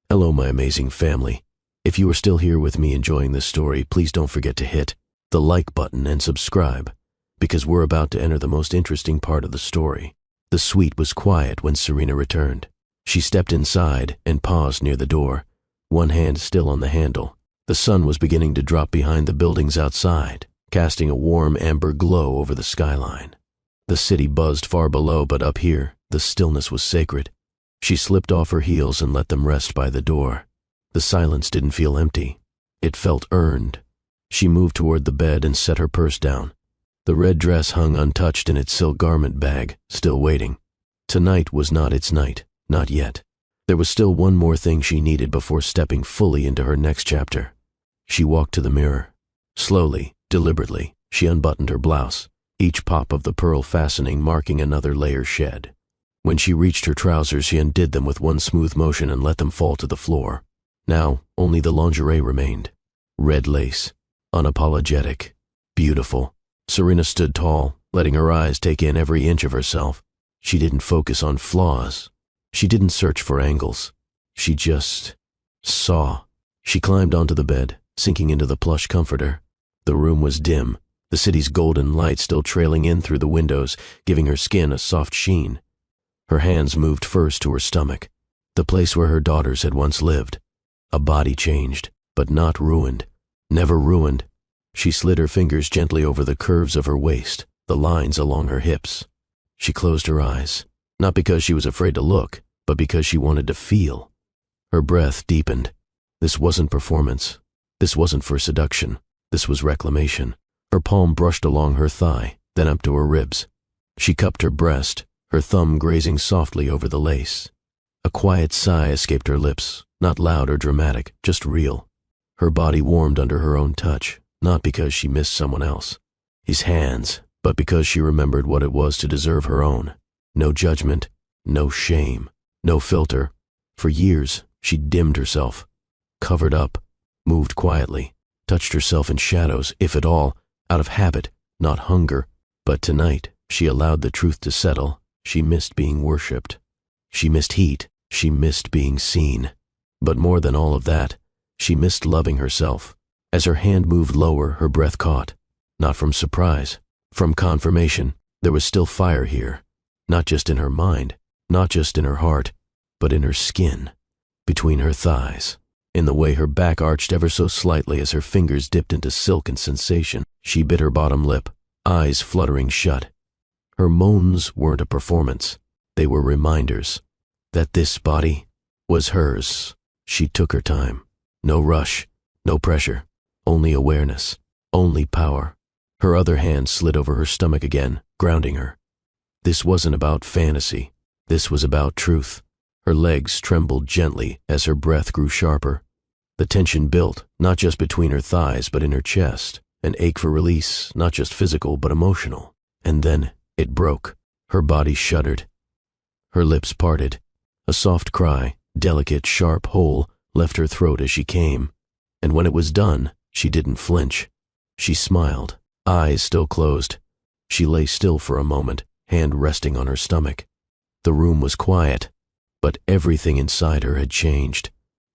Hello, my amazing family. If you are still here with me enjoying this story, please don't forget to hit the like button and subscribe, because we're about to enter the most interesting part of the story. The suite was quiet when Serena returned. She stepped inside and paused near the door, one hand still on the handle. The sun was beginning to drop behind the buildings outside, casting a warm amber glow over the skyline. The city buzzed far below, but up here, the stillness was sacred. She slipped off her heels and let them rest by the door. The silence didn't feel empty. It felt earned. She moved toward the bed and set her purse down. The red dress hung untouched in its silk garment bag, still waiting. Tonight was not its night, not yet. There was still one more thing she needed before stepping fully into her next chapter. She walked to the mirror. Slowly, deliberately, she unbuttoned her blouse, each pop of the pearl fastening marking another layer shed. When she reached her trousers, she undid them with one smooth motion and let them fall to the floor. Now, only the lingerie remained. Red lace, unapologetic, beautiful. Serena stood tall, letting her eyes take in every inch of herself. She didn't focus on flaws. She didn't search for angles. She just saw. She climbed onto the bed, sinking into the plush comforter. The room was dim, the city's golden light still trailing in through the windows, giving her skin a soft sheen. Her hands moved first to her stomach, the place where her daughters had once lived. A body changed, but not ruined. Never ruined. She slid her fingers gently over the curves of her waist, the lines along her hips. She closed her eyes, not because she was afraid to look, but because she wanted to feel. Her breath deepened. This wasn't performance. This wasn't for seduction. This was reclamation. Her palm brushed along her thigh, then up to her ribs. She cupped her breast, her thumb grazing softly over the lace. A quiet sigh escaped her lips, not loud or dramatic, just real. Her body warmed under her own touch, not because she missed someone else, his hands, but because she remembered what it was to deserve her own. No judgment, no shame, no filter. For years, she'd dimmed herself, covered up, moved quietly, touched herself in shadows, if at all, out of habit, not hunger. But tonight, she allowed the truth to settle. She missed being worshipped. She missed heat. She missed being seen. But more than all of that, she missed loving herself. As her hand moved lower, her breath caught. Not from surprise, from confirmation. There was still fire here. Not just in her mind, not just in her heart, but in her skin, between her thighs, in the way her back arched ever so slightly as her fingers dipped into silk and sensation. She bit her bottom lip, eyes fluttering shut. Her moans weren't a performance. They were reminders that this body was hers. She took her time. No rush, no pressure, only awareness, only power. Her other hand slid over her stomach again, grounding her. This wasn't about fantasy. This was about truth. Her legs trembled gently as her breath grew sharper. The tension built, not just between her thighs, but in her chest. An ache for release, not just physical, but emotional. And then it broke. Her body shuddered. Her lips parted. A soft cry, delicate, sharp, whole, left her throat as she came. And when it was done, she didn't flinch. She smiled, eyes still closed. She lay still for a moment, hand resting on her stomach. The room was quiet, but everything inside her had changed.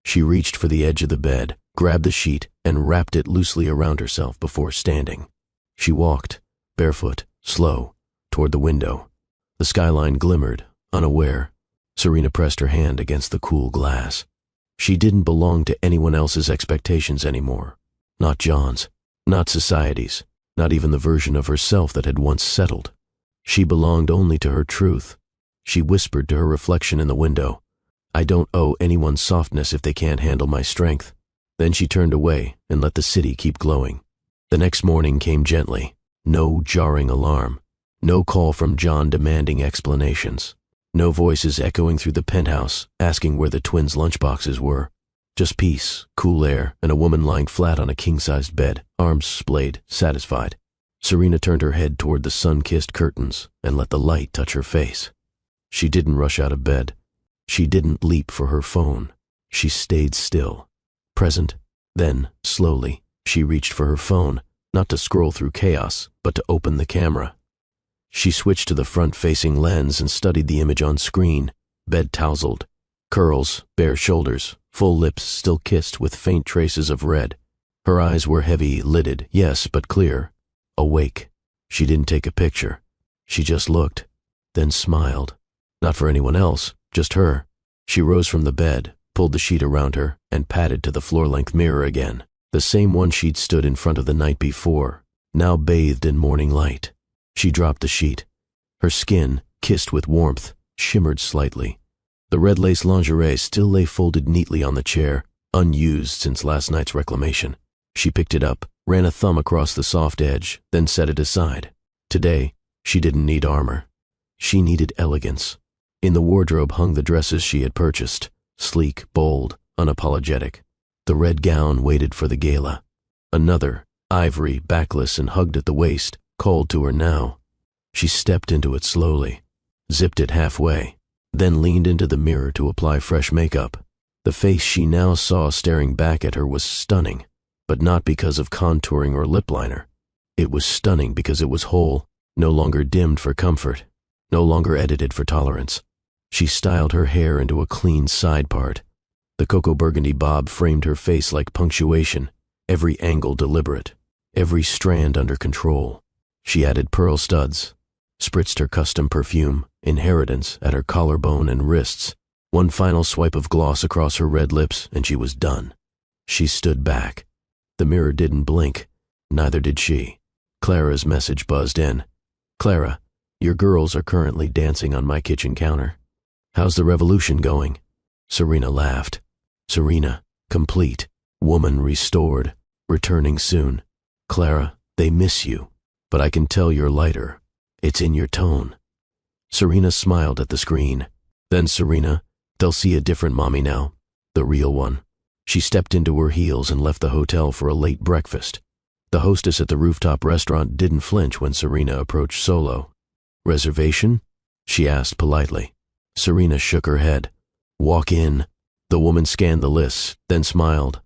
She reached for the edge of the bed, grabbed the sheet, and wrapped it loosely around herself before standing. She walked, barefoot, slow, toward the window. The skyline glimmered, unaware. Serena pressed her hand against the cool glass. She didn't belong to anyone else's expectations anymore. Not John's, not society's, not even the version of herself that had once settled. She belonged only to her truth. She whispered to her reflection in the window, "I don't owe anyone softness if they can't handle my strength." Then she turned away and let the city keep glowing. The next morning came gently. No jarring alarm. No call from John demanding explanations. No voices echoing through the penthouse asking where the twins' lunchboxes were. Just peace, cool air, and a woman lying flat on a king-sized bed, arms splayed, satisfied. Serena turned her head toward the sun-kissed curtains and let the light touch her face. She didn't rush out of bed. She didn't leap for her phone. She stayed still, present. Then, slowly, she reached for her phone, not to scroll through chaos, but to open the camera. She switched to the front-facing lens and studied the image on screen, bed-tousled, curls, bare shoulders, full lips still kissed with faint traces of red. Her eyes were heavy, lidded, yes, but clear, awake. She didn't take a picture. She just looked, then smiled. Not for anyone else, just her. She rose from the bed, pulled the sheet around her, and padded to the floor-length mirror again. The same one she'd stood in front of the night before, now bathed in morning light. She dropped the sheet. Her skin, kissed with warmth, shimmered slightly. The red lace lingerie still lay folded neatly on the chair, unused since last night's reclamation. She picked it up, ran a thumb across the soft edge, then set it aside. Today, she didn't need armor. She needed elegance. In the wardrobe hung the dresses she had purchased, sleek, bold, unapologetic. The red gown waited for the gala. Another, ivory, backless, and hugged at the waist, called to her now. She stepped into it slowly, zipped it halfway, then leaned into the mirror to apply fresh makeup. The face she now saw staring back at her was stunning, but not because of contouring or lip liner. It was stunning because it was whole, no longer dimmed for comfort, no longer edited for tolerance. She styled her hair into a clean side part. The cocoa burgundy bob framed her face like punctuation, every angle deliberate, every strand under control. She added pearl studs, spritzed her custom perfume, inheritance, at her collarbone and wrists. One final swipe of gloss across her red lips, and she was done. She stood back. The mirror didn't blink. Neither did she. Clara's message buzzed in. "Clara, your girls are currently dancing on my kitchen counter. How's the revolution going?" Serena laughed. Serena, complete, woman restored, returning soon. "Clara, they miss you, but I can tell you're lighter. It's in your tone." Serena smiled at the screen. Then Serena, They'll see a different mommy now, the real one. She stepped into her heels and left the hotel for a late breakfast. The hostess at the rooftop restaurant didn't flinch when Serena approached solo. "Reservation?" she asked politely. Serena shook her head. "Walk in." The woman scanned the lists, then smiled.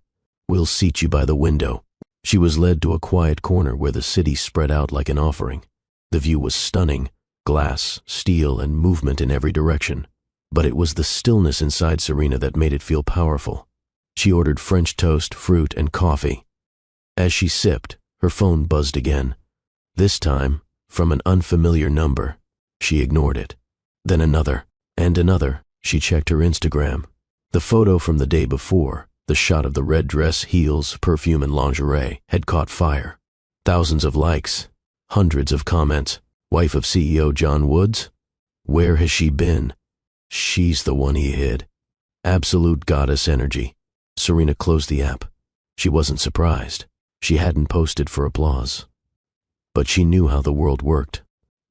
"We'll seat you by the window." She was led to a quiet corner where the city spread out like an offering. The view was stunning, glass, steel, and movement in every direction. But it was the stillness inside Serena that made it feel powerful. She ordered French toast, fruit, and coffee. As she sipped, her phone buzzed again. This time, from an unfamiliar number. She ignored it. Then another, and another. She checked her Instagram. The photo from the day before, the shot of the red dress, heels, perfume, and lingerie, had caught fire. Thousands of likes, hundreds of comments. Wife of CEO John Woods? Where has she been? She's the one he hid. Absolute goddess energy. Serena closed the app. She wasn't surprised. She hadn't posted for applause. But she knew how the world worked.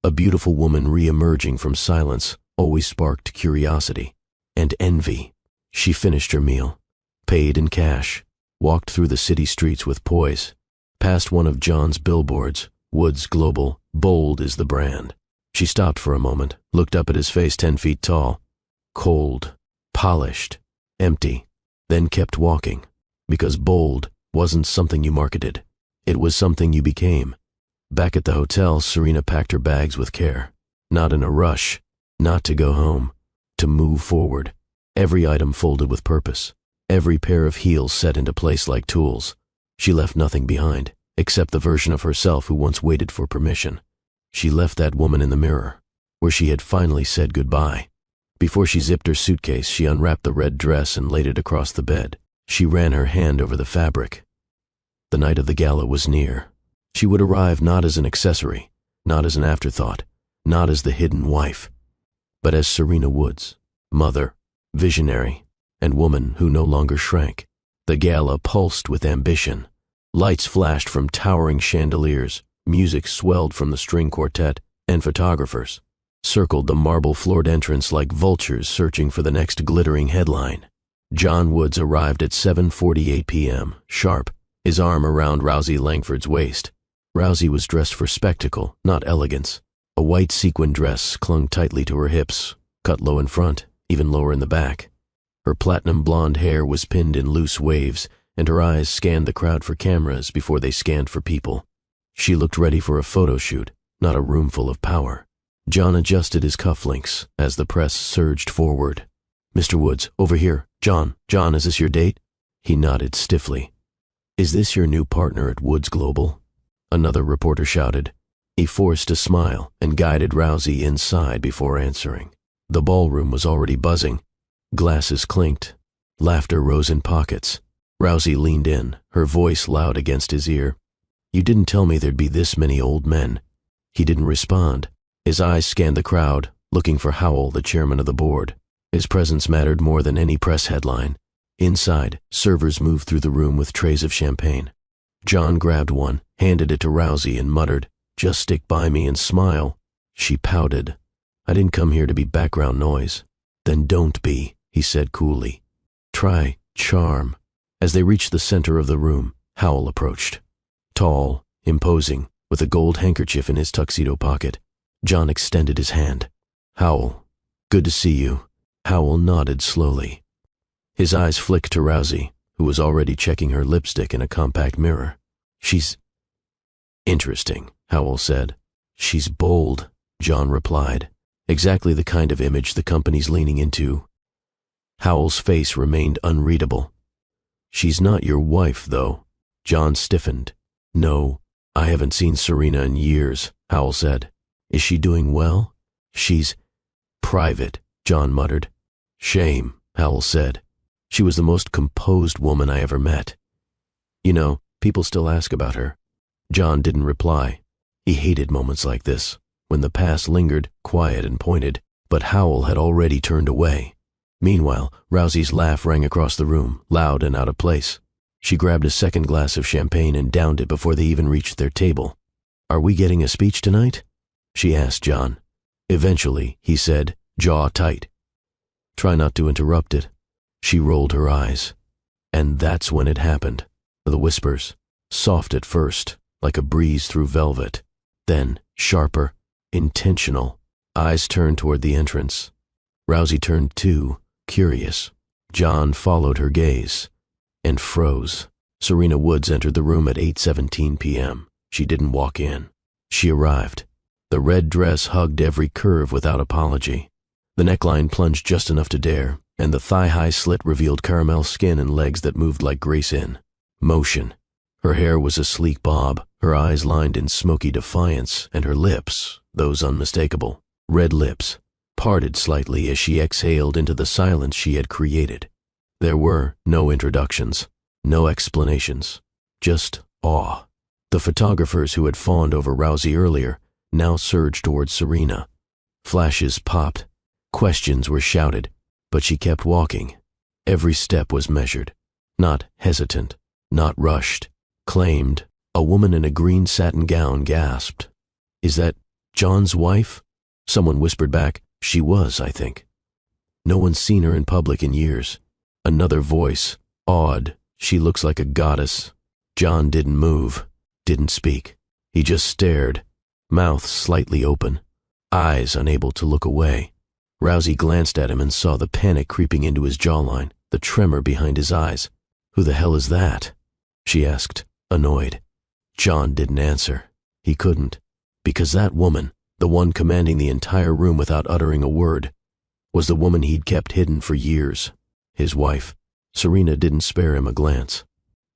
A beautiful woman re-emerging from silence always sparked curiosity and envy. She finished her meal, paid in cash, walked through the city streets with poise, past one of John's billboards, Woods Global, bold is the brand. She stopped for a moment, looked up at his face 10 feet tall, cold, polished, empty, then kept walking, because bold wasn't something you marketed. It was something you became. Back at the hotel, Serena packed her bags with care. Not in a rush, not to go home, to move forward. Every item folded with purpose, every pair of heels set into place like tools. She left nothing behind, except the version of herself who once waited for permission. She left that woman in the mirror, where she had finally said goodbye. Before she zipped her suitcase, she unwrapped the red dress and laid it across the bed. She ran her hand over the fabric. The night of the gala was near. She would arrive not as an accessory, not as an afterthought, not as the hidden wife, but as Serena Woods, mother, visionary, and woman who no longer shrank. The gala pulsed with ambition. Lights flashed from towering chandeliers, music swelled from the string quartet, and photographers circled the marble-floored entrance like vultures searching for the next glittering headline. John Woods arrived at 7:48 p.m., sharp, his arm around Rousey Langford's waist. Rousey was dressed for spectacle, not elegance. A white sequin dress clung tightly to her hips, cut low in front, even lower in the back. Her platinum blonde hair was pinned in loose waves, and her eyes scanned the crowd for cameras before they scanned for people. She looked ready for a photo shoot, not a room full of power. John adjusted his cufflinks as the press surged forward. "Mr. Woods, over here. John, is this your date?" He nodded stiffly. "Is this your new partner at Woods Global?" Another reporter shouted. He forced a smile and guided Rousey inside before answering. The ballroom was already buzzing. Glasses clinked. Laughter rose in pockets. Rousey leaned in, her voice loud against his ear. "You didn't tell me there'd be this many old men." He didn't respond. His eyes scanned the crowd, looking for Howell, the chairman of the board. His presence mattered more than any press headline. Inside, servers moved through the room with trays of champagne. John grabbed one, handed it to Rousey, and muttered, "Just stick by me and smile." She pouted. "I didn't come here to be background noise." "Then don't be," he said coolly. "Try charm." As they reached the center of the room, Howell approached. Tall, imposing, with a gold handkerchief in his tuxedo pocket. John extended his hand. "Howell, good to see you." Howell nodded slowly. His eyes flicked to Rousey, who was already checking her lipstick in a compact mirror. "She's interesting," Howell said. "She's bold," John replied. "Exactly the kind of image the company's leaning into." Howell's face remained unreadable. "She's not your wife, though." John stiffened. "No, I haven't seen Serena in years," Howell said. "Is she doing well?" "She's private," John muttered. "Shame," Howell said. "She was the most composed woman I ever met." "You know, people still ask about her." John didn't reply. He hated moments like this, when the past lingered, quiet and pointed, but Howell had already turned away. Meanwhile, Rousey's laugh rang across the room, loud and out of place. She grabbed a second glass of champagne and downed it before they even reached their table. "Are we getting a speech tonight?" she asked John. "Eventually," he said, jaw tight. Try not to interrupt it." She rolled her eyes. And that's when it happened. The whispers, soft at first, like a breeze through velvet, then sharper, intentional. Eyes turned toward the entrance. Rousey turned too, curious. John followed her gaze and froze. Serena Woods entered the room at 8:17 p.m. She didn't walk in. She arrived. The red dress hugged every curve without apology. The neckline plunged just enough to dare, and the thigh-high slit revealed caramel skin and legs that moved like grace in motion. Her hair was a sleek bob, her eyes lined in smoky defiance, and her lips, those unmistakable, red lips, parted slightly as she exhaled into the silence she had created. There were no introductions, no explanations, just awe. The photographers who had fawned over Rousey earlier now surged towards Serena. Flashes popped, questions were shouted, but she kept walking. Every step was measured, not hesitant, not rushed, claimed. A woman in a green satin gown gasped. "Is that John's wife?" Someone whispered back, "She was, I think." "No one's seen her in public in years." Another voice, awed, "She looks like a goddess." John didn't move, didn't speak. He just stared, mouth slightly open, eyes unable to look away. Rousey glanced at him and saw the panic creeping into his jawline, the tremor behind his eyes. "Who the hell is that?" she asked, annoyed. John didn't answer. He couldn't, because that woman, the one commanding the entire room without uttering a word, was the woman he'd kept hidden for years. His wife. Serena didn't spare him a glance.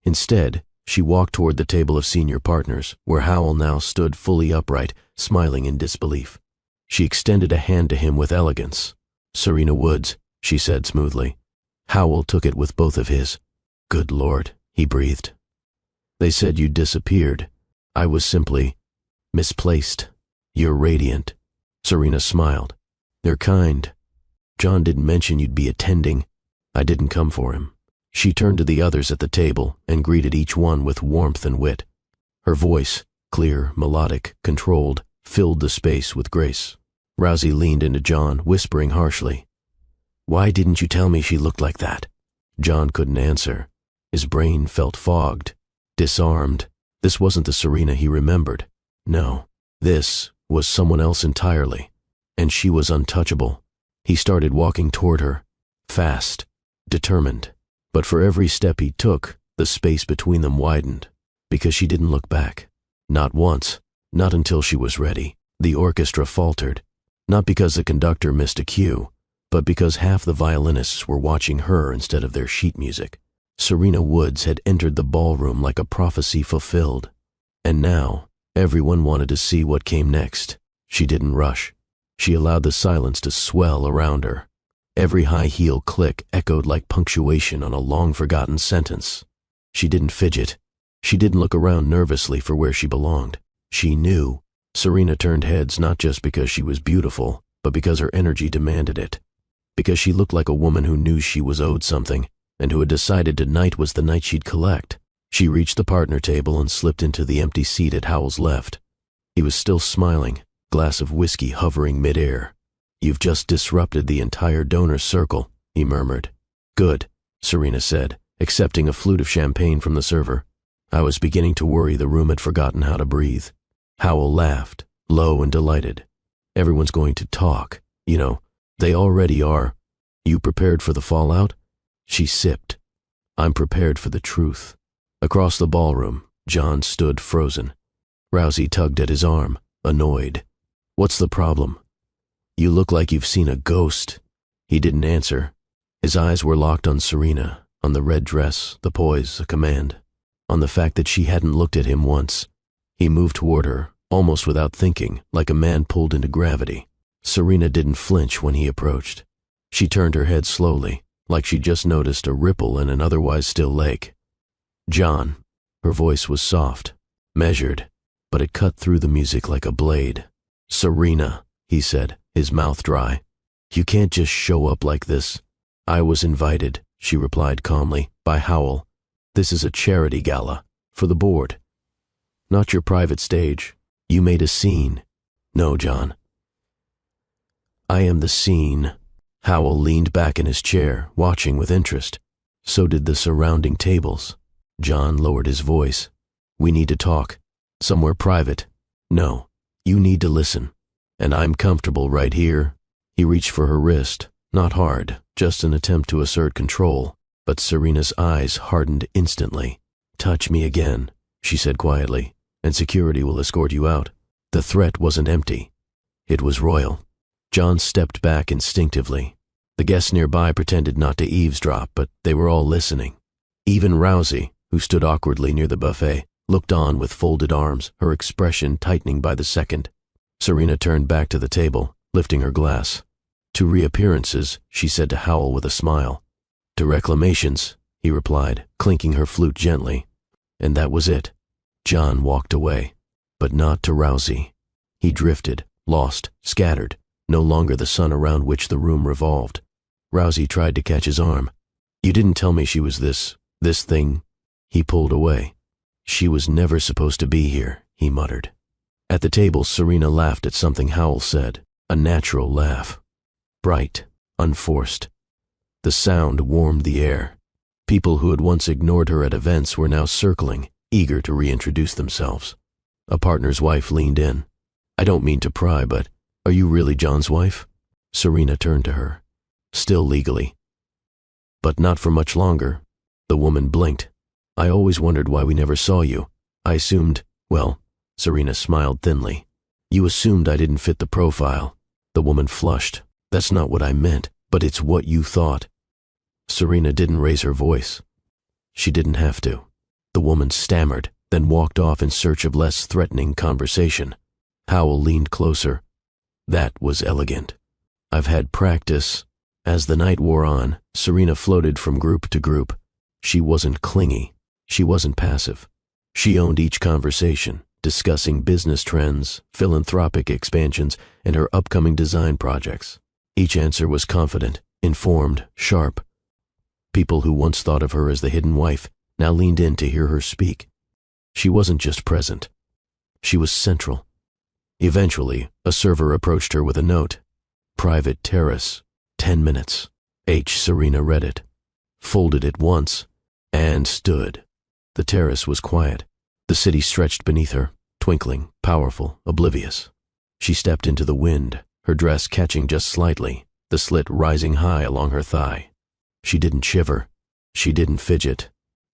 Instead, she walked toward the table of senior partners, where Howell now stood fully upright, smiling in disbelief. She extended a hand to him with elegance. "Serena Woods," she said smoothly. Howell took it with both of his. "Good Lord," he breathed. "They said you disappeared. I was simply misplaced. You're radiant." Serena smiled. "They're kind. John didn't mention you'd be attending. I didn't come for him." She turned to the others at the table and greeted each one with warmth and wit. Her voice, clear, melodic, controlled, filled the space with grace. Rousey leaned into John, whispering harshly, "Why didn't you tell me she looked like that?" John couldn't answer. His brain felt fogged, disarmed. This wasn't the Serena he remembered. No, this was someone else entirely, and she was untouchable. He started walking toward her, fast, determined. But for every step he took, the space between them widened, because she didn't look back. Not once, not until she was ready. The orchestra faltered, not because the conductor missed a cue, but because half the violinists were watching her instead of their sheet music. Serena Woods had entered the ballroom like a prophecy fulfilled, and now everyone wanted to see what came next. She didn't rush. She allowed the silence to swell around her. Every high heel click echoed like punctuation on a long-forgotten sentence. She didn't fidget. She didn't look around nervously for where she belonged. She knew. Serena turned heads not just because she was beautiful, but because her energy demanded it. Because she looked like a woman who knew she was owed something, and who had decided tonight was the night she'd collect. She reached the partner table and slipped into the empty seat at Howell's left. He was still smiling, glass of whiskey hovering midair. "You've just disrupted the entire donor circle," he murmured. "Good," Serena said, accepting a flute of champagne from the server. "I was beginning to worry the room had forgotten how to breathe." Howell laughed, low and delighted. "Everyone's going to talk. You know, they already are. You prepared for the fallout?" She sipped. "I'm prepared for the truth." Across the ballroom, John stood frozen. Rousey tugged at his arm, annoyed. "What's the problem?" "You look like you've seen a ghost." He didn't answer. His eyes were locked on Serena, on the red dress, the poise, a command, on the fact that she hadn't looked at him once. He moved toward her, almost without thinking, like a man pulled into gravity. Serena didn't flinch when he approached. She turned her head slowly, like she'd just noticed a ripple in an otherwise still lake. "John." Her voice was soft, measured, but it cut through the music like a blade. "Serena," he said, his mouth dry. "You can't just show up like this." "I was invited," she replied calmly, "by Howell. This is a charity gala, for the board. Not your private stage. You made a scene." "No, John." "I am the scene," Howell leaned back in his chair, watching with interest. So did the surrounding tables. John lowered his voice. "We need to talk. Somewhere private. No, you need to listen. And I'm comfortable right here." He reached for her wrist, not hard, just an attempt to assert control, but Serena's eyes hardened instantly. "Touch me again," she said quietly, "and security will escort you out." The threat wasn't empty. It was royal. John stepped back instinctively. The guests nearby pretended not to eavesdrop, but they were all listening. Even Rousey, who stood awkwardly near the buffet, looked on with folded arms, her expression tightening by the second. Serena turned back to the table, lifting her glass. "To reappearances," she said to Howell with a smile. "To reclamations," he replied, clinking her flute gently. And that was it. John walked away, but not to Rousey. He drifted, lost, scattered, no longer the sun around which the room revolved. Rousey tried to catch his arm. "You didn't tell me she was this thing." He pulled away. "She was never supposed to be here," he muttered. At the table, Serena laughed at something Howell said, a natural laugh. Bright, unforced. The sound warmed the air. People who had once ignored her at events were now circling, eager to reintroduce themselves. A partner's wife leaned in. "I don't mean to pry, but are you really John's wife?" Serena turned to her. "Still legally." "But not for much longer." The woman blinked. "I always wondered why we never saw you. I assumed, well," Serena smiled thinly, "you assumed I didn't fit the profile." The woman flushed. "That's not what I meant, but it's what you thought." Serena didn't raise her voice. She didn't have to. The woman stammered, then walked off in search of less threatening conversation. Howell leaned closer. "That was elegant. I've had practice." As the night wore on, Serena floated from group to group. She wasn't clingy. She wasn't passive. She owned each conversation, discussing business trends, philanthropic expansions, and her upcoming design projects. Each answer was confident, informed, sharp. People who once thought of her as the hidden wife now leaned in to hear her speak. She wasn't just present. She was central. Eventually, a server approached her with a note. "Private terrace, 10 minutes. Serena read it, folded it once, and stood. The terrace was quiet. The city stretched beneath her, twinkling, powerful, oblivious. She stepped into the wind, her dress catching just slightly, the slit rising high along her thigh. She didn't shiver. She didn't fidget.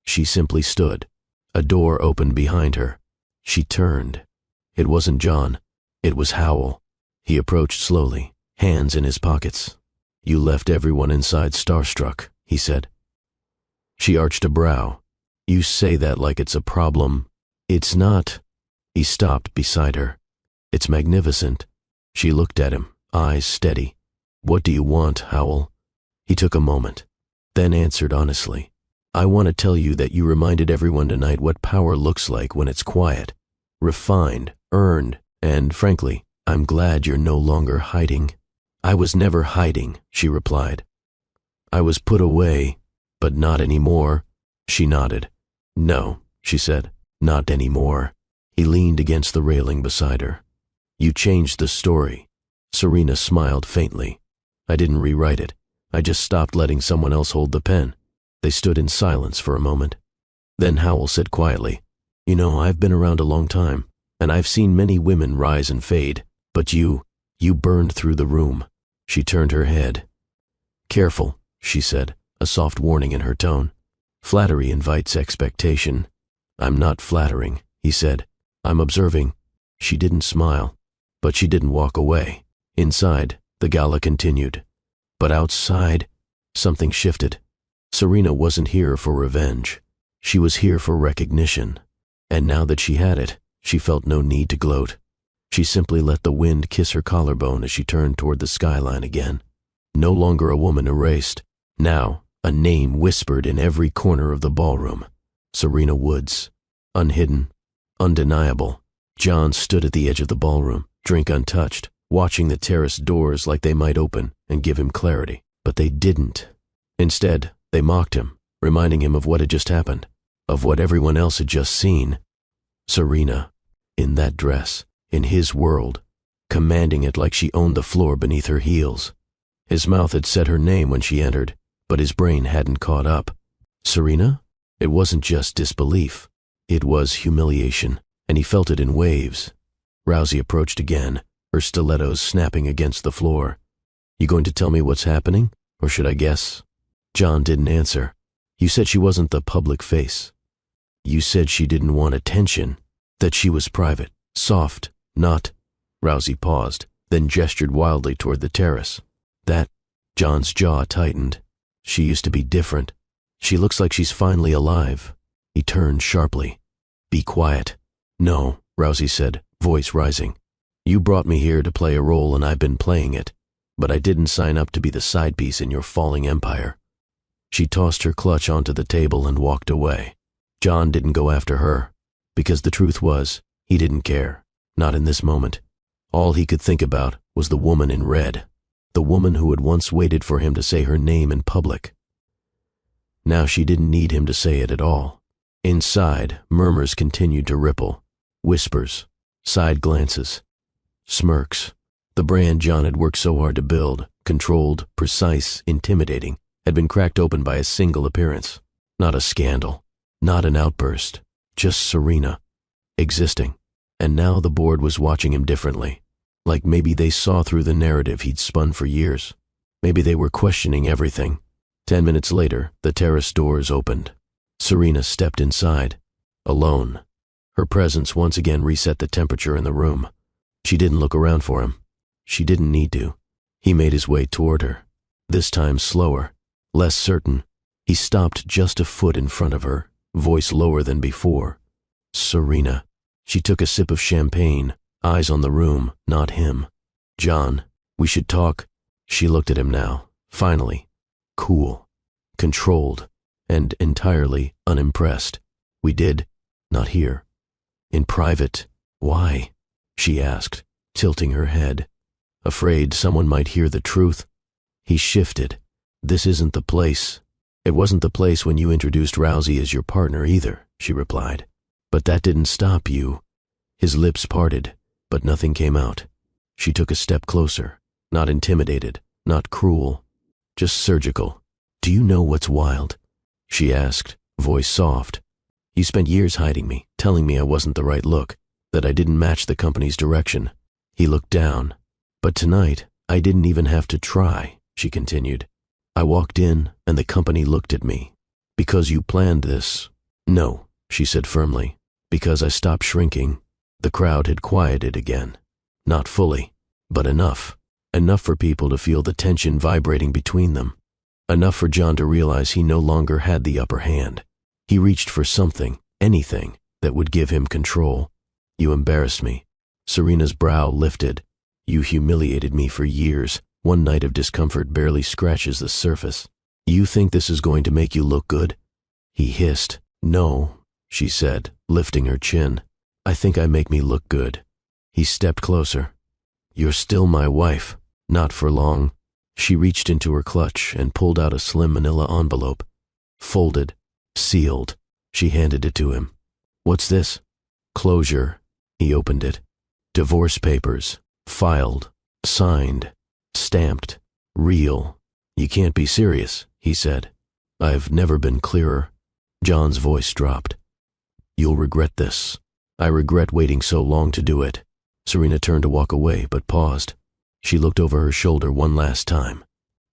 She simply stood. A door opened behind her. She turned. It wasn't John. It was Howell. He approached slowly, hands in his pockets. "You left everyone inside starstruck," he said. She arched a brow. "You say that like it's a problem." "It's not." He stopped beside her. "It's magnificent." She looked at him, eyes steady. "What do you want, Howell?" He took a moment, then answered honestly. "I want to tell you that you reminded everyone tonight what power looks like when it's quiet, refined, earned, and frankly, I'm glad you're no longer hiding." "I was never hiding," she replied. "I was put away, but not anymore." She nodded. "No," she said, "not anymore." He leaned against the railing beside her. "You changed the story." Serena smiled faintly. "I didn't rewrite it. I just stopped letting someone else hold the pen." They stood in silence for a moment. Then Howell said quietly, "You know, I've been around a long time, and I've seen many women rise and fade, but you burned through the room." She turned her head. "Careful," she said, a soft warning in her tone. "Flattery invites expectation." "I'm not flattering," he said. "I'm observing." She didn't smile, but she didn't walk away. Inside, the gala continued. But outside, something shifted. Serena wasn't here for revenge. She was here for recognition. And now that she had it, she felt no need to gloat. She simply let the wind kiss her collarbone as she turned toward the skyline again. No longer a woman erased. Now, a name whispered in every corner of the ballroom. Serena Woods. Unhidden. Undeniable. John stood at the edge of the ballroom, drink untouched, watching the terrace doors like they might open and give him clarity. But they didn't. Instead, they mocked him, reminding him of what had just happened, of what everyone else had just seen. Serena, in that dress, in his world, commanding it like she owned the floor beneath her heels. His mouth had said her name when she entered, but his brain hadn't caught up. Serena? It wasn't just disbelief. It was humiliation, and he felt it in waves. Rousey approached again, her stilettos snapping against the floor. You going to tell me what's happening, or should I guess? John didn't answer. You said she wasn't the public face. You said she didn't want attention, that she was private, soft, not... Rousey paused, then gestured wildly toward the terrace. That... John's jaw tightened. She used to be different. She looks like she's finally alive. He turned sharply. Be quiet. No, Rousey said, voice rising. You brought me here to play a role and I've been playing it, but I didn't sign up to be the side piece in your falling empire. She tossed her clutch onto the table and walked away. John didn't go after her, because the truth was, he didn't care, not in this moment. All he could think about was the woman in red, the woman who had once waited for him to say her name in public. Now she didn't need him to say it at all. Inside, murmurs continued to ripple, whispers, side glances, smirks. The brand John had worked so hard to build, controlled, precise, intimidating, had been cracked open by a single appearance. Not a scandal, not an outburst, just Serena, existing. And now the board was watching him differently, like maybe they saw through the narrative he'd spun for years. Maybe they were questioning everything. 10 minutes later, the terrace doors opened. Serena stepped inside, alone. Her presence once again reset the temperature in the room. She didn't look around for him. She didn't need to. He made his way toward her, this time slower, less certain. He stopped just a foot in front of her, voice lower than before. Serena. She took a sip of champagne, eyes on the room, not him. John, we should talk. She looked at him now, finally. Cool, controlled, and entirely unimpressed. We did, not here. In private. Why? She asked, tilting her head. Afraid someone might hear the truth. He shifted. This isn't the place. It wasn't the place when you introduced Rousey as your partner either, she replied. But that didn't stop you. His lips parted, but nothing came out. She took a step closer, not intimidated, not cruel, just surgical. Do you know what's wild? She asked, voice soft. You spent years hiding me, telling me I wasn't the right look, that I didn't match the company's direction. He looked down. But tonight, I didn't even have to try, she continued. I walked in, and the company looked at me. Because you planned this. No, she said firmly. Because I stopped shrinking. The crowd had quieted again. Not fully, but enough. Enough for people to feel the tension vibrating between them. Enough for John to realize he no longer had the upper hand. He reached for something, anything, that would give him control. You embarrassed me. Serena's brow lifted. You humiliated me for years. One night of discomfort barely scratches the surface. You think this is going to make you look good? He hissed. No, she said, lifting her chin. I think I make me look good. He stepped closer. You're still my wife. Not for long. She reached into her clutch and pulled out a slim manila envelope. Folded, sealed. She handed it to him. What's this? Closure. He opened it. Divorce papers. Filed. Signed. Stamped. Real. You can't be serious, he said. I've never been clearer. John's voice dropped. You'll regret this. I regret waiting so long to do it. Serena turned to walk away, but paused. She looked over her shoulder one last time.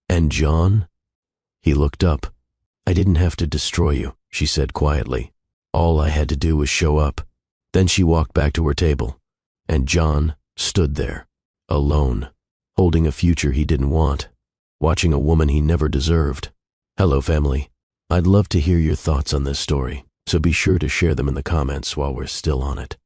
And John? He looked up. I didn't have to destroy you, she said quietly. All I had to do was show up. Then she walked back to her table. And John stood there, alone, holding a future he didn't want, watching a woman he never deserved. Hello, family. I'd love to hear your thoughts on this story, so be sure to share them in the comments while we're still on it.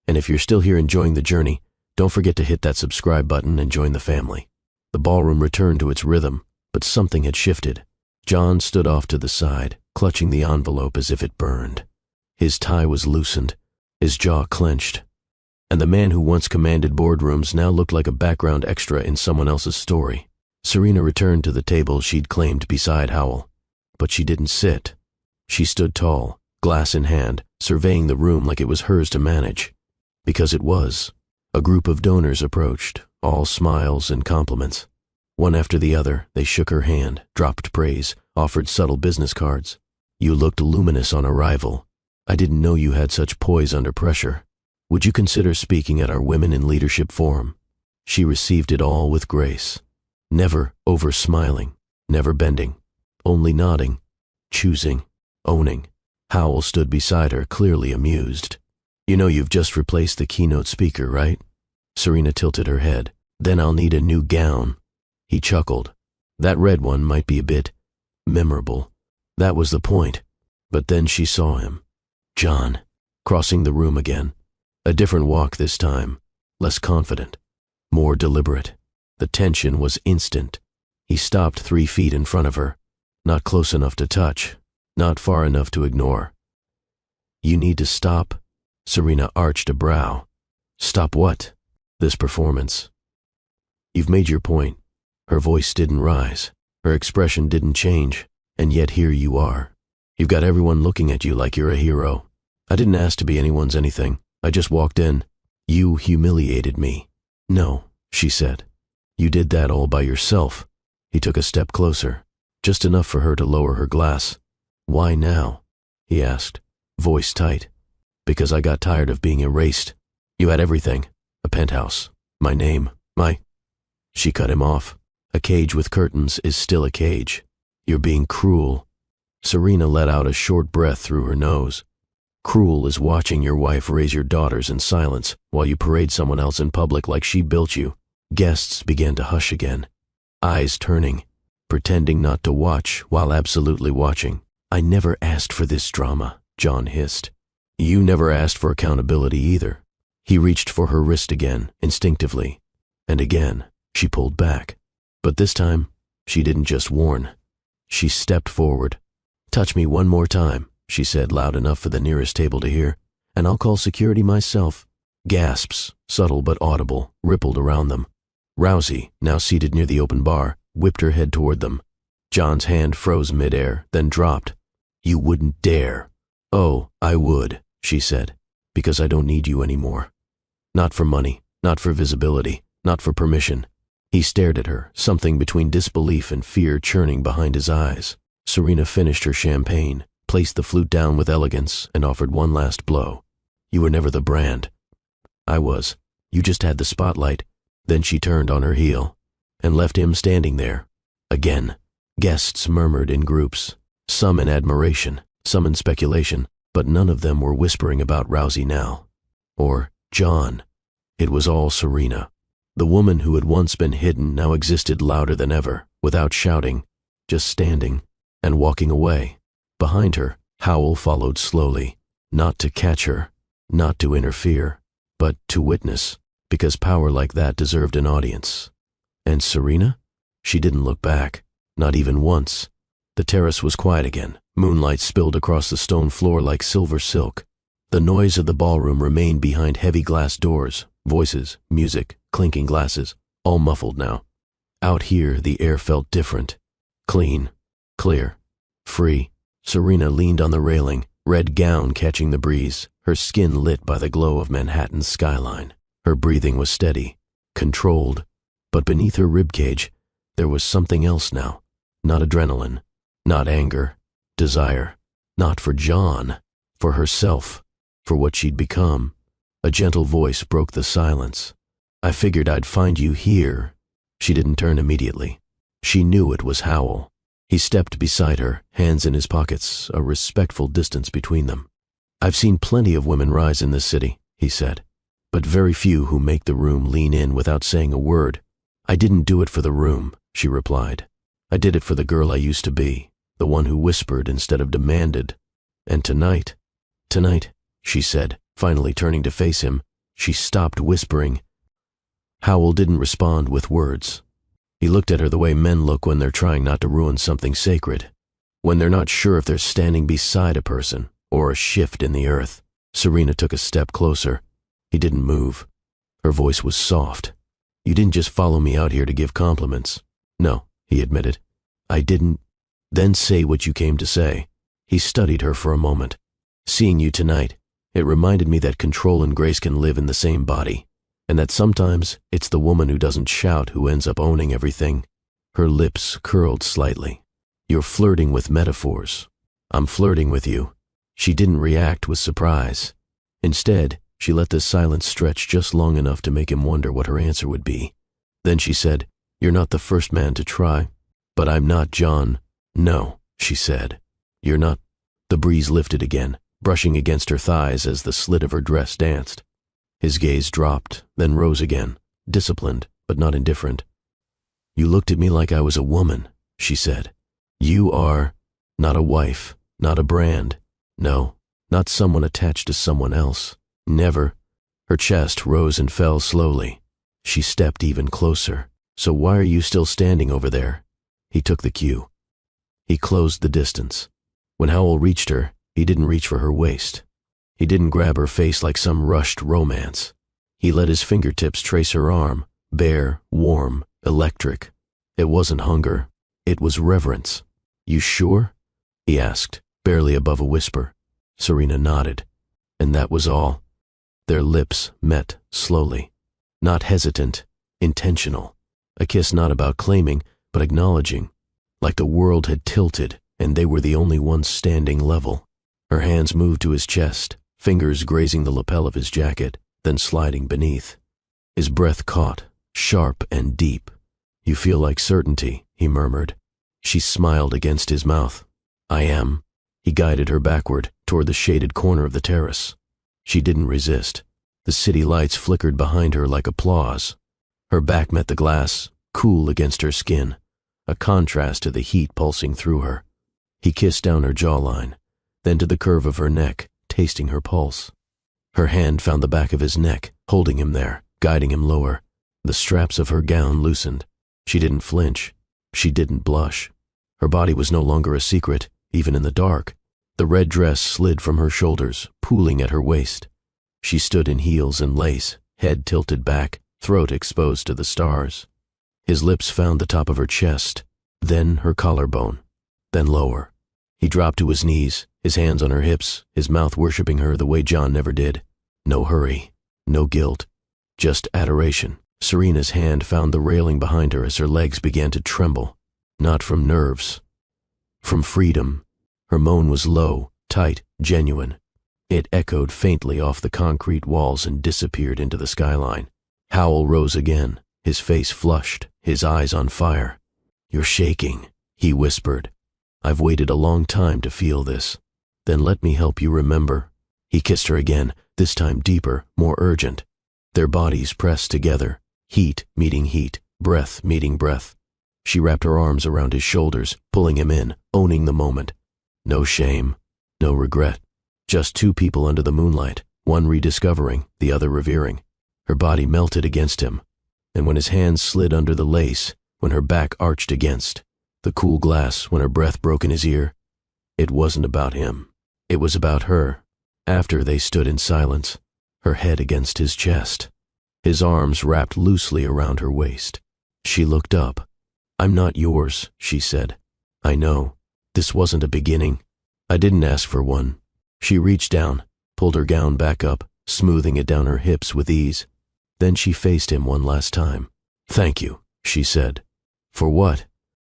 And if you're still here enjoying the journey, don't forget to hit that subscribe button and join the family. The ballroom returned to its rhythm, but something had shifted. John stood off to the side, clutching the envelope as if it burned. His tie was loosened, his jaw clenched, and the man who once commanded boardrooms now looked like a background extra in someone else's story. Serena returned to the table she'd claimed beside Howell, but she didn't sit. She stood tall, glass in hand, surveying the room like it was hers to manage. Because it was. A group of donors approached, all smiles and compliments. One after the other, they shook her hand, dropped praise, offered subtle business cards. You looked luminous on arrival. I didn't know you had such poise under pressure. Would you consider speaking at our Women in Leadership Forum? She received it all with grace. Never over-smiling, never bending, only nodding, choosing, owning. Howell stood beside her, clearly amused. You know you've just replaced the keynote speaker, right? Serena tilted her head. Then I'll need a new gown. He chuckled. That red one might be a bit memorable. That was the point. But then she saw him. John, crossing the room again. A different walk this time, less confident, more deliberate. The tension was instant. He stopped 3 feet in front of her, not close enough to touch, not far enough to ignore. You need to stop. Serena arched a brow. Stop what? This performance. You've made your point. Her voice didn't rise. Her expression didn't change. And yet here you are. You've got everyone looking at you like you're a hero. I didn't ask to be anyone's anything. I just walked in. You humiliated me. No, she said. You did that all by yourself. He took a step closer, just enough for her to lower her glass. Why now? He asked, voice tight. Because I got tired of being erased. You had everything. A penthouse. My name. She cut him off. A cage with curtains is still a cage. You're being cruel. Serena let out a short breath through her nose. Cruel is watching your wife raise your daughters in silence while you parade someone else in public like she built you. Guests began to hush again, eyes turning, pretending not to watch while absolutely watching. I never asked for this drama, John hissed. You never asked for accountability either. He reached for her wrist again, instinctively, and again she pulled back. But this time, she didn't just warn. She stepped forward. Touch me one more time, she said loud enough for the nearest table to hear, and I'll call security myself. Gasps, subtle but audible, rippled around them. Rousey, now seated near the open bar, whipped her head toward them. John's hand froze midair, then dropped. You wouldn't dare. Oh, I would, she said, because I don't need you anymore. Not for money, not for visibility, not for permission. He stared at her, something between disbelief and fear churning behind his eyes. Serena finished her champagne, placed the flute down with elegance, and offered one last blow. You were never the brand. I was. You just had the spotlight. Then she turned on her heel and left him standing there. Again. Guests murmured in groups, some in admiration, some in speculation, but none of them were whispering about Rousey now. Or John. It was all Serena. The woman who had once been hidden now existed louder than ever, without shouting, just standing and walking away. Behind her, Howell followed slowly, not to catch her, not to interfere, but to witness, because power like that deserved an audience. And Serena? She didn't look back, not even once. The terrace was quiet again. Moonlight spilled across the stone floor like silver silk. The noise of the ballroom remained behind heavy glass doors, voices, music, clinking glasses, all muffled now. Out here, the air felt different. Clean, clear, free. Serena leaned on the railing, red gown catching the breeze, her skin lit by the glow of Manhattan's skyline. Her breathing was steady, controlled, but beneath her ribcage, there was something else now. Not adrenaline, not anger, desire. Not for John, for herself, for what she'd become. A gentle voice broke the silence. I figured I'd find you here. She didn't turn immediately. She knew it was Howell. He stepped beside her, hands in his pockets, a respectful distance between them. I've seen plenty of women rise in this city, he said, but very few who make the room lean in without saying a word. I didn't do it for the room, she replied. I did it for the girl I used to be, the one who whispered instead of demanded. And tonight, she said, finally turning to face him, she stopped whispering. Howell didn't respond with words. He looked at her the way men look when they're trying not to ruin something sacred, when they're not sure if they're standing beside a person or a shift in the earth. Serena took a step closer. He didn't move. Her voice was soft. You didn't just follow me out here to give compliments. No, he admitted. I didn't. Then say what you came to say. He studied her for a moment. Seeing you tonight, it reminded me that control and grace can live in the same body, and that sometimes it's the woman who doesn't shout who ends up owning everything. Her lips curled slightly. "You're flirting with metaphors." "I'm flirting with you." She didn't react with surprise. Instead, she let the silence stretch just long enough to make him wonder what her answer would be. Then she said, "You're not the first man to try." "But I'm not John." "No," she said. "You're not." The breeze lifted again, brushing against her thighs as the slit of her dress danced. His gaze dropped, then rose again, disciplined, but not indifferent. "You looked at me like I was a woman," she said. "You are not a wife, not a brand. No, not someone attached to someone else. Never." Her chest rose and fell slowly. She stepped even closer. "So why are you still standing over there?" He took the cue. He closed the distance. When Howell reached her, he didn't reach for her waist. He didn't grab her face like some rushed romance. He let his fingertips trace her arm, bare, warm, electric. It wasn't hunger. It was reverence. "You sure?" he asked, barely above a whisper. Serena nodded. And that was all. Their lips met slowly. Not hesitant, intentional. A kiss not about claiming, but acknowledging. Like the world had tilted, and they were the only ones standing level. Her hands moved to his chest, fingers grazing the lapel of his jacket, then sliding beneath. His breath caught, sharp and deep. "You feel like certainty," he murmured. She smiled against his mouth. "I am." He guided her backward, toward the shaded corner of the terrace. She didn't resist. The city lights flickered behind her like applause. Her back met the glass, cool against her skin, a contrast to the heat pulsing through her. He kissed down her jawline, then to the curve of her neck, tasting her pulse. Her hand found the back of his neck, holding him there, guiding him lower. The straps of her gown loosened. She didn't flinch. She didn't blush. Her body was no longer a secret, even in the dark. The red dress slid from her shoulders, pooling at her waist. She stood in heels and lace, head tilted back, throat exposed to the stars. His lips found the top of her chest, then her collarbone, then lower. He dropped to his knees, his hands on her hips, his mouth worshiping her the way John never did. No hurry, no guilt, just adoration. Serena's hand found the railing behind her as her legs began to tremble. Not from nerves, from freedom. Her moan was low, tight, genuine. It echoed faintly off the concrete walls and disappeared into the skyline. Howell rose again, his face flushed, his eyes on fire. "You're shaking," he whispered. "I've waited a long time to feel this. Then let me help you remember." He kissed her again, this time deeper, more urgent. Their bodies pressed together, heat meeting heat, breath meeting breath. She wrapped her arms around his shoulders, pulling him in, owning the moment. No shame, no regret. Just two people under the moonlight, one rediscovering, the other revering. Her body melted against him, and when his hands slid under the lace, when her back arched against the cool glass, when her breath broke in his ear, it wasn't about him. It was about her. After they stood in silence, her head against his chest, his arms wrapped loosely around her waist. She looked up. "I'm not yours," she said. "I know. This wasn't a beginning. I didn't ask for one." She reached down, pulled her gown back up, smoothing it down her hips with ease. Then she faced him one last time. "Thank you," she said. "For what?"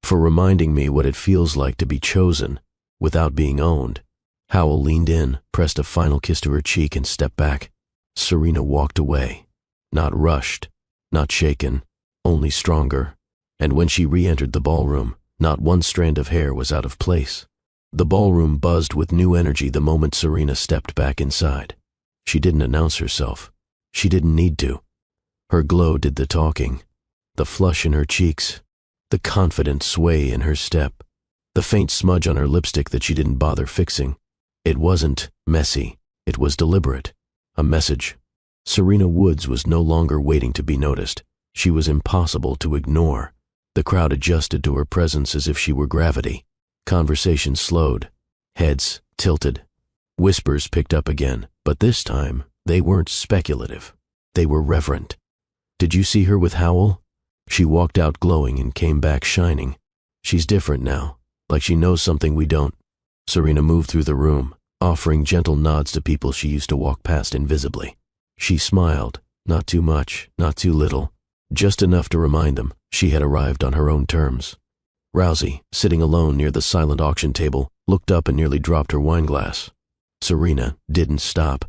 "For reminding me what it feels like to be chosen, without being owned." Howell leaned in, pressed a final kiss to her cheek, and stepped back. Serena walked away. Not rushed, not shaken, only stronger. And when she re-entered the ballroom, not one strand of hair was out of place. The ballroom buzzed with new energy the moment Serena stepped back inside. She didn't announce herself. She didn't need to. Her glow did the talking. The flush in her cheeks, the confident sway in her step, the faint smudge on her lipstick that she didn't bother fixing. It wasn't messy. It was deliberate. A message. Serena Woods was no longer waiting to be noticed. She was impossible to ignore. The crowd adjusted to her presence as if she were gravity. Conversation slowed. Heads tilted. Whispers picked up again, but this time they weren't speculative. They were reverent. "Did you see her with Howell?" She walked out glowing and came back shining. "She's different now, like she knows something we don't." Serena moved through the room, offering gentle nods to people she used to walk past invisibly. She smiled, not too much, not too little, just enough to remind them she had arrived on her own terms. Rousey, sitting alone near the silent auction table, looked up and nearly dropped her wineglass. Serena didn't stop.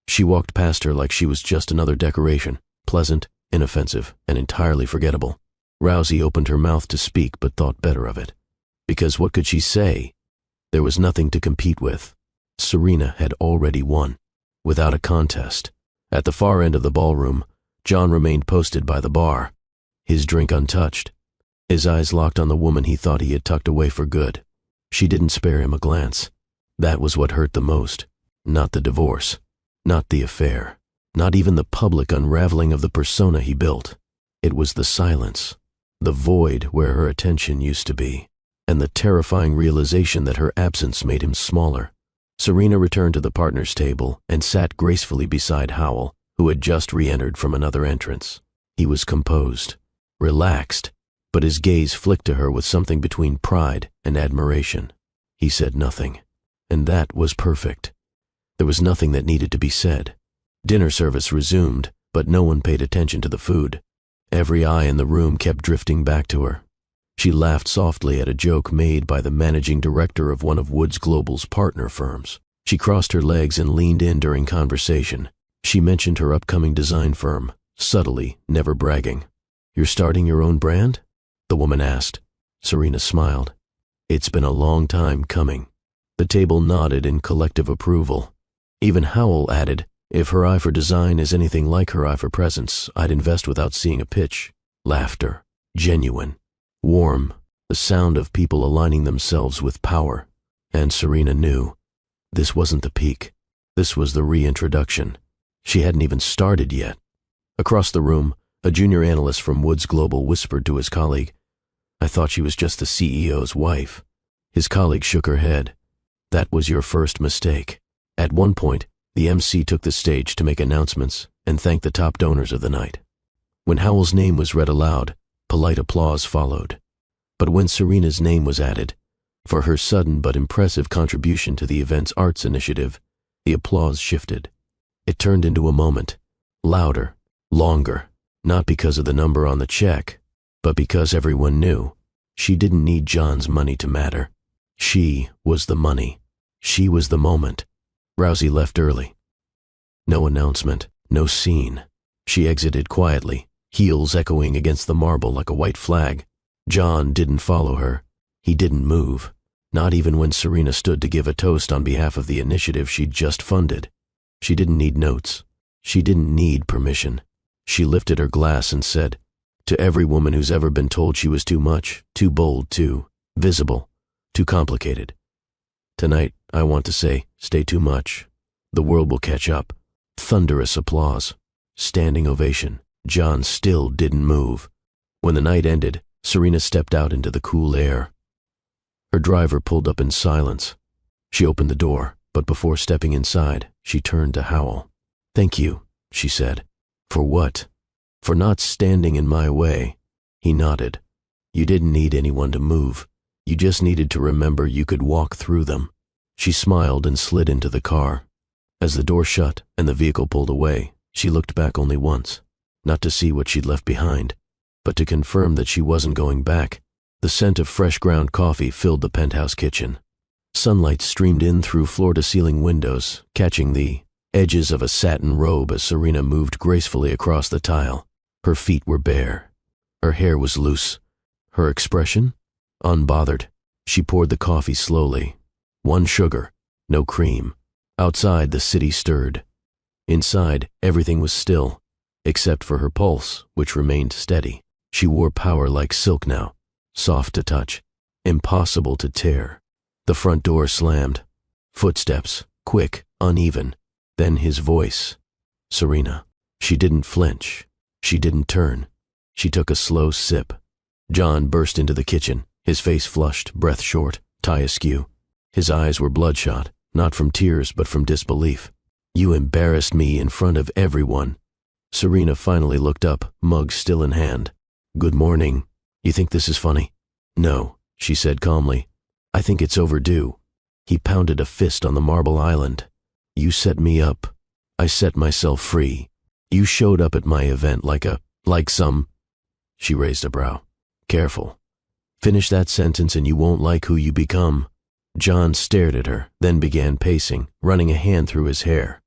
She walked past her like she was just another decoration, pleasant, inoffensive, and entirely forgettable. Rousey opened her mouth to speak but thought better of it. Because what could she say? There was nothing to compete with. Serena had already won, without a contest. At the far end of the ballroom, John remained posted by the bar, his drink untouched, his eyes locked on the woman he thought he had tucked away for good. She didn't spare him a glance. That was what hurt the most. Not the divorce, not the affair, not even the public unraveling of the persona he built. It was the silence, the void where her attention used to be, and the terrifying realization that her absence made him smaller. Serena returned to the partners' table and sat gracefully beside Howell, who had just re-entered from another entrance. He was composed, relaxed, but his gaze flicked to her with something between pride and admiration. He said nothing, and that was perfect. There was nothing that needed to be said. Dinner service resumed, but no one paid attention to the food. Every eye in the room kept drifting back to her. She laughed softly at a joke made by the managing director of one of Woods Global's partner firms. She crossed her legs and leaned in during conversation. She mentioned her upcoming design firm, subtly, never bragging. "You're starting your own brand?" the woman asked. Serena smiled. "It's been a long time coming." The table nodded in collective approval. Even Howell added, "If her eye for design is anything like her eye for presence, I'd invest without seeing a pitch." Laughter, genuine, warm, the sound of people aligning themselves with power. And Serena knew. This wasn't the peak. This was the reintroduction. She hadn't even started yet. Across the room, a junior analyst from Woods Global whispered to his colleague, "I thought she was just the CEO's wife." His colleague shook her head. "That was your first mistake." At one point, the MC took the stage to make announcements and thank the top donors of the night. When Howell's name was read aloud, polite applause followed. But when Serena's name was added, for her sudden but impressive contribution to the event's arts initiative, the applause shifted. It turned into a moment, louder, longer, not because of the number on the check, but because everyone knew she didn't need John's money to matter. She was the money. She was the moment. Rousey left early. No announcement, no scene. She exited quietly, heels echoing against the marble like a white flag. John didn't follow her. He didn't move, not even when Serena stood to give a toast on behalf of the initiative she'd just funded. She didn't need notes. She didn't need permission. She lifted her glass and said, "To every woman who's ever been told she was too much, too bold, too visible, too complicated. Tonight, I want to say, stay too much. The world will catch up." Thunderous applause. Standing ovation. John still didn't move. When the night ended, Serena stepped out into the cool air. Her driver pulled up in silence. She opened the door, but before stepping inside, she turned to Howell. "Thank you," she said. "For what?" "For not standing in my way." He nodded. "You didn't need anyone to move. You just needed to remember you could walk through them." She smiled and slid into the car. As the door shut and the vehicle pulled away, she looked back only once, not to see what she'd left behind, but to confirm that she wasn't going back. The scent of fresh ground coffee filled the penthouse kitchen. Sunlight streamed in through floor-to-ceiling windows, catching the edges of a satin robe as Serena moved gracefully across the tile. Her feet were bare. Her hair was loose. Her expression? Unbothered. She poured the coffee slowly. One sugar, no cream. Outside, the city stirred. Inside, everything was still, except for her pulse, which remained steady. She wore power like silk now, soft to touch, impossible to tear. The front door slammed. Footsteps, quick, uneven. Then his voice. "Serena." She didn't flinch. She didn't turn. She took a slow sip. John burst into the kitchen, his face flushed, breath short, tie askew. His eyes were bloodshot, not from tears but from disbelief. "You embarrassed me in front of everyone." Serena finally looked up, mug still in hand. "Good morning. You think this is funny?" "No," she said calmly. "I think it's overdue." He pounded a fist on the marble island. "You set me up. I set myself free. You showed up at my event like some She raised a brow. Careful. Finish that sentence and you won't like who you become. John stared at her, then began pacing, running a hand through his hair.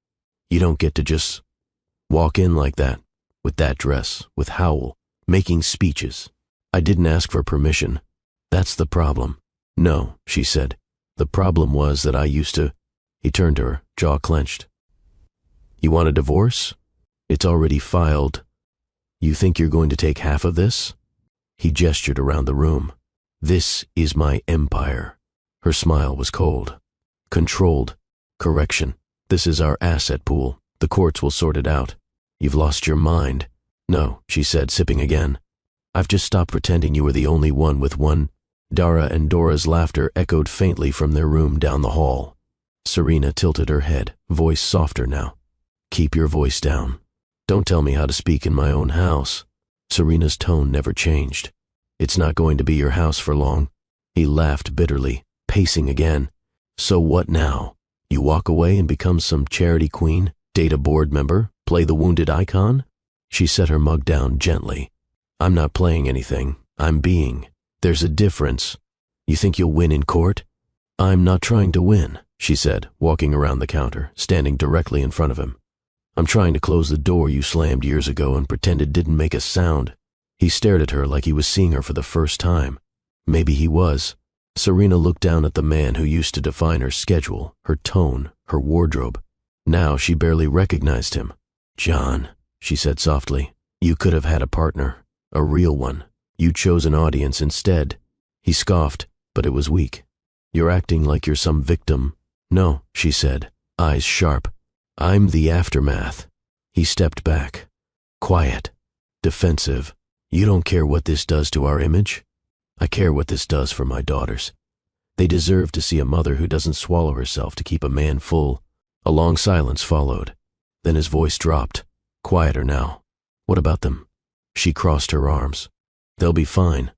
You don't get to just walk in like that, with that dress, with Howell, making speeches. I didn't ask for permission. That's the problem. No, she said. The problem was that I used to. He turned to her, jaw clenched. You want a divorce? It's already filed. You think you're going to take half of this? He gestured around the room. This is my empire. Her smile was cold. Controlled. Correction. This is our asset pool. The courts will sort it out. You've lost your mind. No, she said, sipping again. I've just stopped pretending you were the only one with one. Dara and Dora's laughter echoed faintly from their room down the hall. Serena tilted her head, voice softer now. Keep your voice down. Don't tell me how to speak in my own house. Serena's tone never changed. It's not going to be your house for long. He laughed bitterly, pacing again. So what now? You walk away and become some charity queen, date a board member, play the wounded icon? She set her mug down gently. I'm not playing anything. I'm being. There's a difference. You think you'll win in court? I'm not trying to win, she said, walking around the counter, standing directly in front of him. I'm trying to close the door you slammed years ago and pretend it didn't make a sound. He stared at her like he was seeing her for the first time. Maybe he was. Serena looked down at the man who used to define her schedule, her tone, her wardrobe. Now she barely recognized him. John, she said softly, you could have had a partner, a real one. You chose an audience instead. He scoffed, but it was weak. You're acting like you're some victim. No, she said, eyes sharp. I'm the aftermath. He stepped back. Quiet. Defensive. You don't care what this does to our image? I care what this does for my daughters. They deserve to see a mother who doesn't swallow herself to keep a man full. A long silence followed. Then his voice dropped. Quieter now. What about them? She crossed her arms. They'll be fine.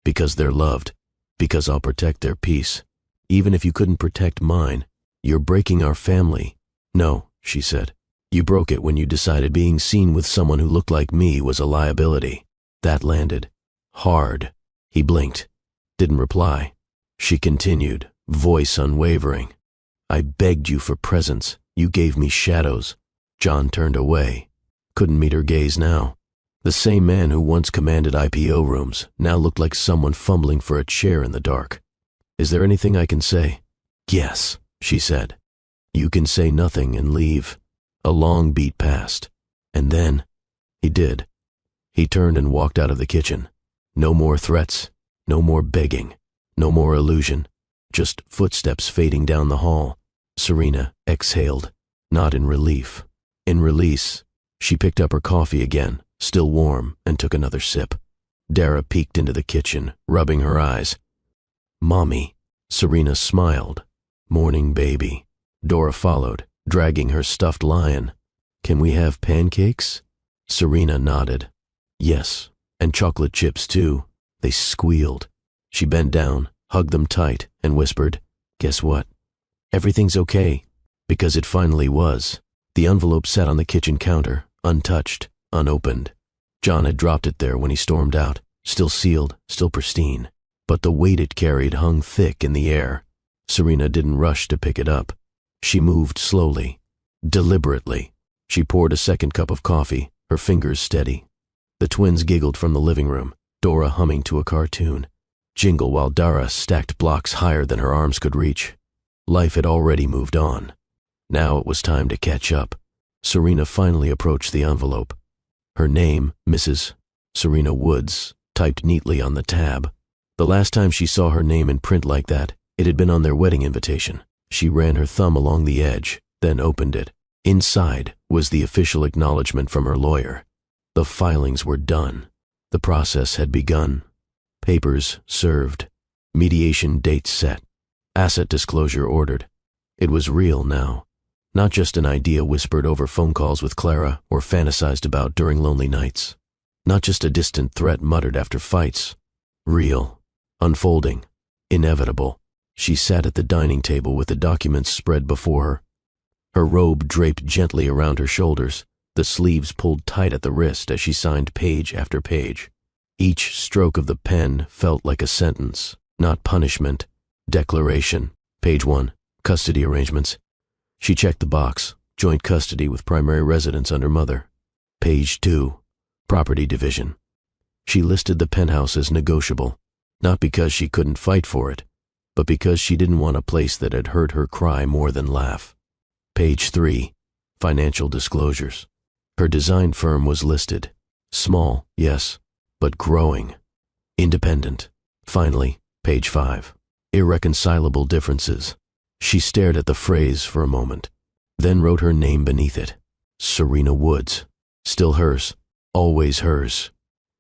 Because they're loved. Because I'll protect their peace. Even if you couldn't protect mine, you're breaking our family. No, she said. You broke it when you decided being seen with someone who looked like me was a liability. That landed. Hard. He blinked. Didn't reply. She continued, voice unwavering. I begged you for presence. You gave me shadows. John turned away. Couldn't meet her gaze now. The same man who once commanded IPO rooms now looked like someone fumbling for a chair in the dark. Is there anything I can say? Yes, she said. You can say nothing and leave. A long beat passed. And then, he did. He turned and walked out of the kitchen. No more threats, no more begging, no more illusion. Just footsteps fading down the hall. Serena exhaled, not in relief. In release, she picked up her coffee again, still warm, and took another sip. Dara peeked into the kitchen, rubbing her eyes. Mommy. Serena smiled. Morning, baby. Dora followed, dragging her stuffed lion. Can we have pancakes? Serena nodded. Yes, and chocolate chips too. They squealed. She bent down, hugged them tight, and whispered, Guess what? Everything's okay. Because it finally was. The envelope sat on the kitchen counter, untouched, unopened. John had dropped it there when he stormed out, still sealed, still pristine. But the weight it carried hung thick in the air. Serena didn't rush to pick it up. She moved slowly, deliberately. She poured a second cup of coffee, her fingers steady. The twins giggled from the living room, Dora humming to a cartoon. Jingle while Dara stacked blocks higher than her arms could reach. Life had already moved on. Now it was time to catch up. Serena finally approached the envelope. Her name, Mrs. Serena Woods, typed neatly on the tab. The last time she saw her name in print like that, it had been on their wedding invitation. She ran her thumb along the edge, then opened it. Inside was the official acknowledgement from her lawyer. The filings were done. The process had begun. Papers served. Mediation date set. Asset disclosure ordered. It was real now. Not just an idea whispered over phone calls with Clara or fantasized about during lonely nights. Not just a distant threat muttered after fights. Real. Unfolding. Inevitable. She sat at the dining table with the documents spread before her. Her robe draped gently around her shoulders, the sleeves pulled tight at the wrist as she signed page after page. Each stroke of the pen felt like a sentence, not punishment. Declaration. Page 1. Custody arrangements. She checked the box. Joint custody with primary residence under mother. Page 2. Property division. She listed the penthouse as negotiable, not because she couldn't fight for it, but because she didn't want a place that had heard her cry more than laugh. Page 3. Financial disclosures. Her design firm was listed. Small, yes, but growing. Independent. Finally, page 5. Irreconcilable differences. She stared at the phrase for a moment, then wrote her name beneath it. Serena Woods. Still hers. Always hers.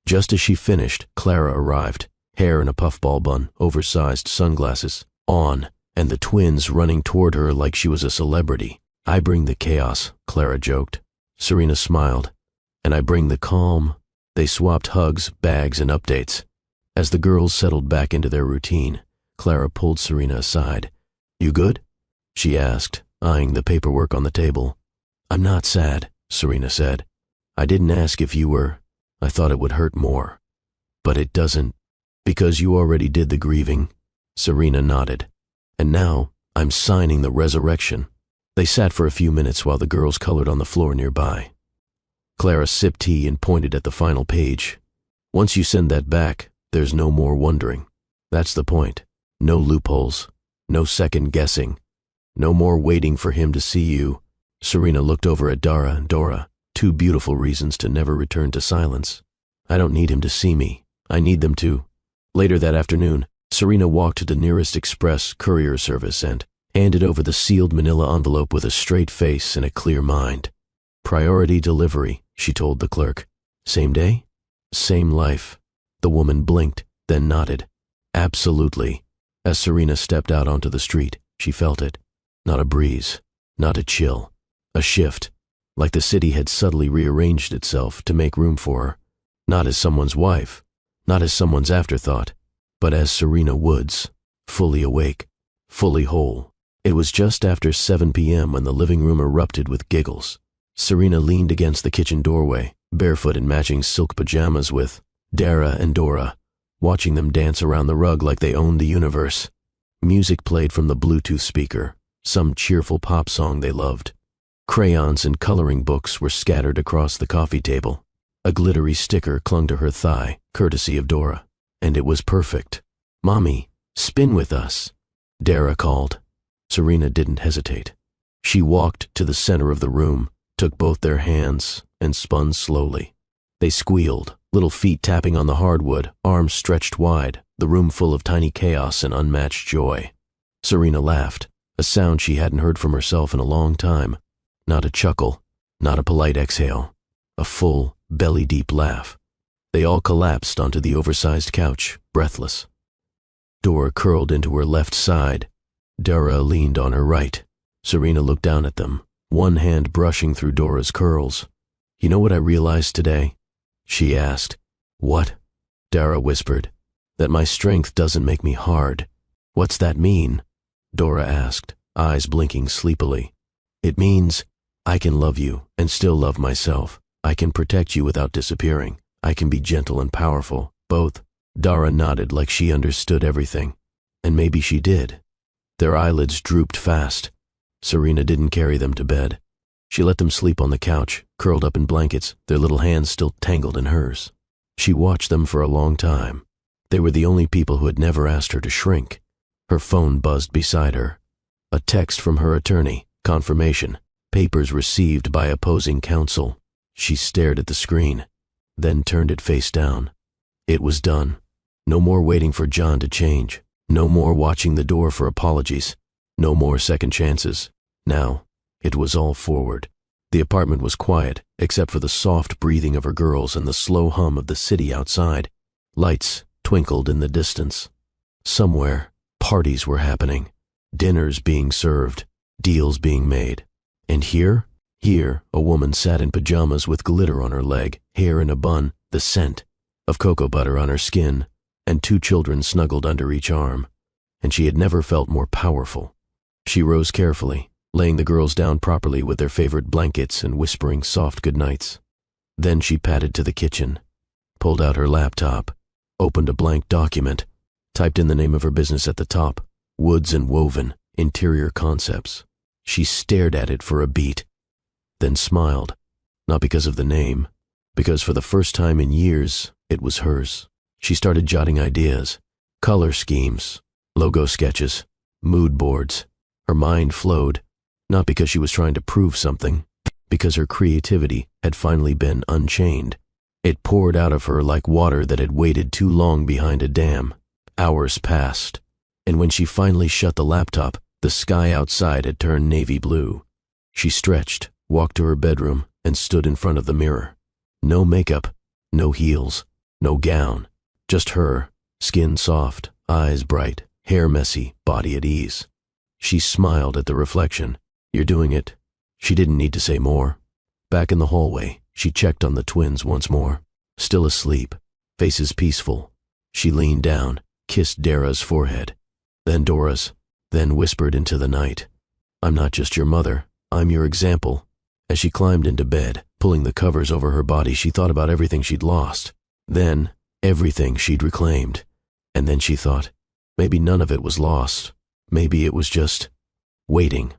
Just as she finished, Clara arrived, hair in a puffball bun, oversized sunglasses, on, and the twins running toward her like she was a celebrity. I bring the chaos, Clara joked. Serena smiled. And I bring the calm. They swapped hugs, bags, and updates. As the girls settled back into their routine, Clara pulled Serena aside. You good? She asked, eyeing the paperwork on the table. I'm not sad, Serena said. I didn't ask if you were. I thought it would hurt more. But it doesn't. Because you already did the grieving. Serena nodded. And now, I'm signing the resurrection. They sat for a few minutes while the girls colored on the floor nearby. Clara sipped tea and pointed at the final page. Once you send that back, there's no more wondering. That's the point. No loopholes. No second guessing. No more waiting for him to see you. Serena looked over at Dara and Dora, two beautiful reasons to never return to silence. I don't need him to see me. I need them to. Later that afternoon, Serena walked to the nearest express courier service and handed over the sealed manila envelope with a straight face and a clear mind. Priority delivery, she told the clerk. Same day? Same life. The woman blinked, then nodded. Absolutely. As Serena stepped out onto the street, she felt it. Not a breeze, not a chill. A shift, like the city had subtly rearranged itself to make room for her. Not as someone's wife, not as someone's afterthought, but as Serena Woods, fully awake, fully whole. It was just after 7 p.m. when the living room erupted with giggles. Serena leaned against the kitchen doorway, barefoot in matching silk pajamas with Dara and Dora, watching them dance around the rug like they owned the universe. Music played from the Bluetooth speaker, some cheerful pop song they loved. Crayons and coloring books were scattered across the coffee table. A glittery sticker clung to her thigh, courtesy of Dora. And it was perfect. Mommy, spin with us, Dara called. Serena didn't hesitate. She walked to the center of the room, took both their hands, and spun slowly. They squealed, little feet tapping on the hardwood, arms stretched wide, the room full of tiny chaos and unmatched joy. Serena laughed, a sound she hadn't heard from herself in a long time. Not a chuckle, not a polite exhale, a full, belly-deep laugh. They all collapsed onto the oversized couch, breathless. Dora curled into her left side. Dara leaned on her right. Serena looked down at them, one hand brushing through Dora's curls. You know what I realized today? She asked. What? Dara whispered. That my strength doesn't make me hard. What's that mean? Dora asked, eyes blinking sleepily. It means I can love you and still love myself. I can protect you without disappearing. I can be gentle and powerful, both. Dara nodded like she understood everything. And maybe she did. Their eyelids drooped fast. Serena didn't carry them to bed. She let them sleep on the couch, curled up in blankets, their little hands still tangled in hers. She watched them for a long time. They were the only people who had never asked her to shrink. Her phone buzzed beside her. A text from her attorney, confirmation, papers received by opposing counsel. She stared at the screen, then turned it face down. It was done. No more waiting for John to change. No more watching the door for apologies. No more second chances. Now, it was all forward. The apartment was quiet, except for the soft breathing of her girls and the slow hum of the city outside. Lights twinkled in the distance. Somewhere, parties were happening. Dinners being served. Deals being made. And here, a woman sat in pajamas with glitter on her leg, hair in a bun, the scent of cocoa butter on her skin, and 2 children snuggled under each arm. And she had never felt more powerful. She rose carefully, laying the girls down properly with their favorite blankets and whispering soft goodnights. Then she padded to the kitchen. pulled out her laptop, opened a blank document, typed in the name of her business at the top, Woods and Woven, Interior Concepts. She stared at it for a beat, then smiled, not because of the name, because for the first time in years, it was hers. She started jotting ideas, color schemes, logo sketches, mood boards. Her mind flowed, not because she was trying to prove something, because her creativity had finally been unchained. It poured out of her like water that had waited too long behind a dam. Hours passed, and when she finally shut the laptop, the sky outside had turned navy blue. She stretched, walked to her bedroom, and stood in front of the mirror. No makeup, no heels, no gown, just her, skin soft, eyes bright, hair messy, body at ease. She smiled at the reflection. "You're doing it." She didn't need to say more. Back in the hallway, she checked on the twins once more. Still asleep, faces peaceful. She leaned down, kissed Dara's forehead, then Dora's, then whispered into the night, "I'm not just your mother, I'm your example." As she climbed into bed, pulling the covers over her body, she thought about everything she'd lost, then everything she'd reclaimed. And then she thought, maybe none of it was lost. Maybe it was just waiting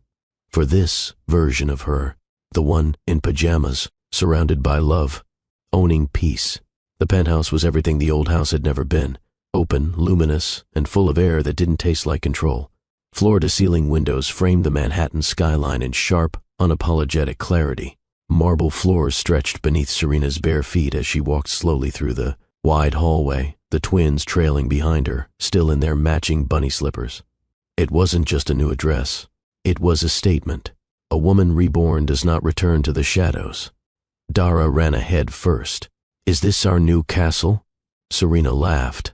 for this version of her, the one in pajamas, surrounded by love, owning peace. The penthouse was everything the old house had never been, open, luminous, and full of air that didn't taste like control. Floor-to-ceiling windows framed the Manhattan skyline in sharp, unapologetic clarity. Marble floors stretched beneath Serena's bare feet as she walked slowly through the wide hallway, the twins trailing behind her, still in their matching bunny slippers. It wasn't just a new address. It was a statement. A woman reborn does not return to the shadows. Dara ran ahead first. "Is this our new castle?" Serena laughed.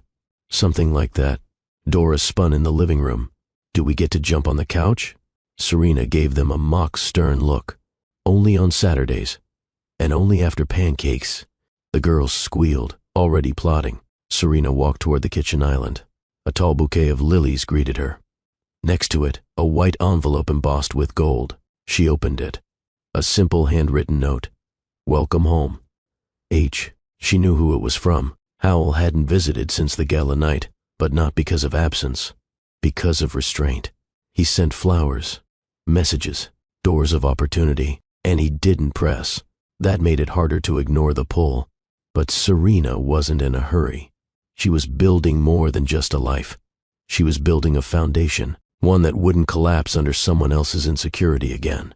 "Something like that." Dora spun in the living room. "Do we get to jump on the couch?" Serena gave them a mock stern look. "Only on Saturdays. And only after pancakes." The girls squealed, already plotting. Serena walked toward the kitchen island. A tall bouquet of lilies greeted her. Next to it, a white envelope embossed with gold. She opened it. A simple handwritten note. "Welcome home. H." She knew who it was from. Howell hadn't visited since the gala night, but not because of absence, because of restraint. He sent flowers, messages, doors of opportunity, and he didn't press. That made it harder to ignore the pull. But Serena wasn't in a hurry. She was building more than just a life. She was building a foundation, one that wouldn't collapse under someone else's insecurity again.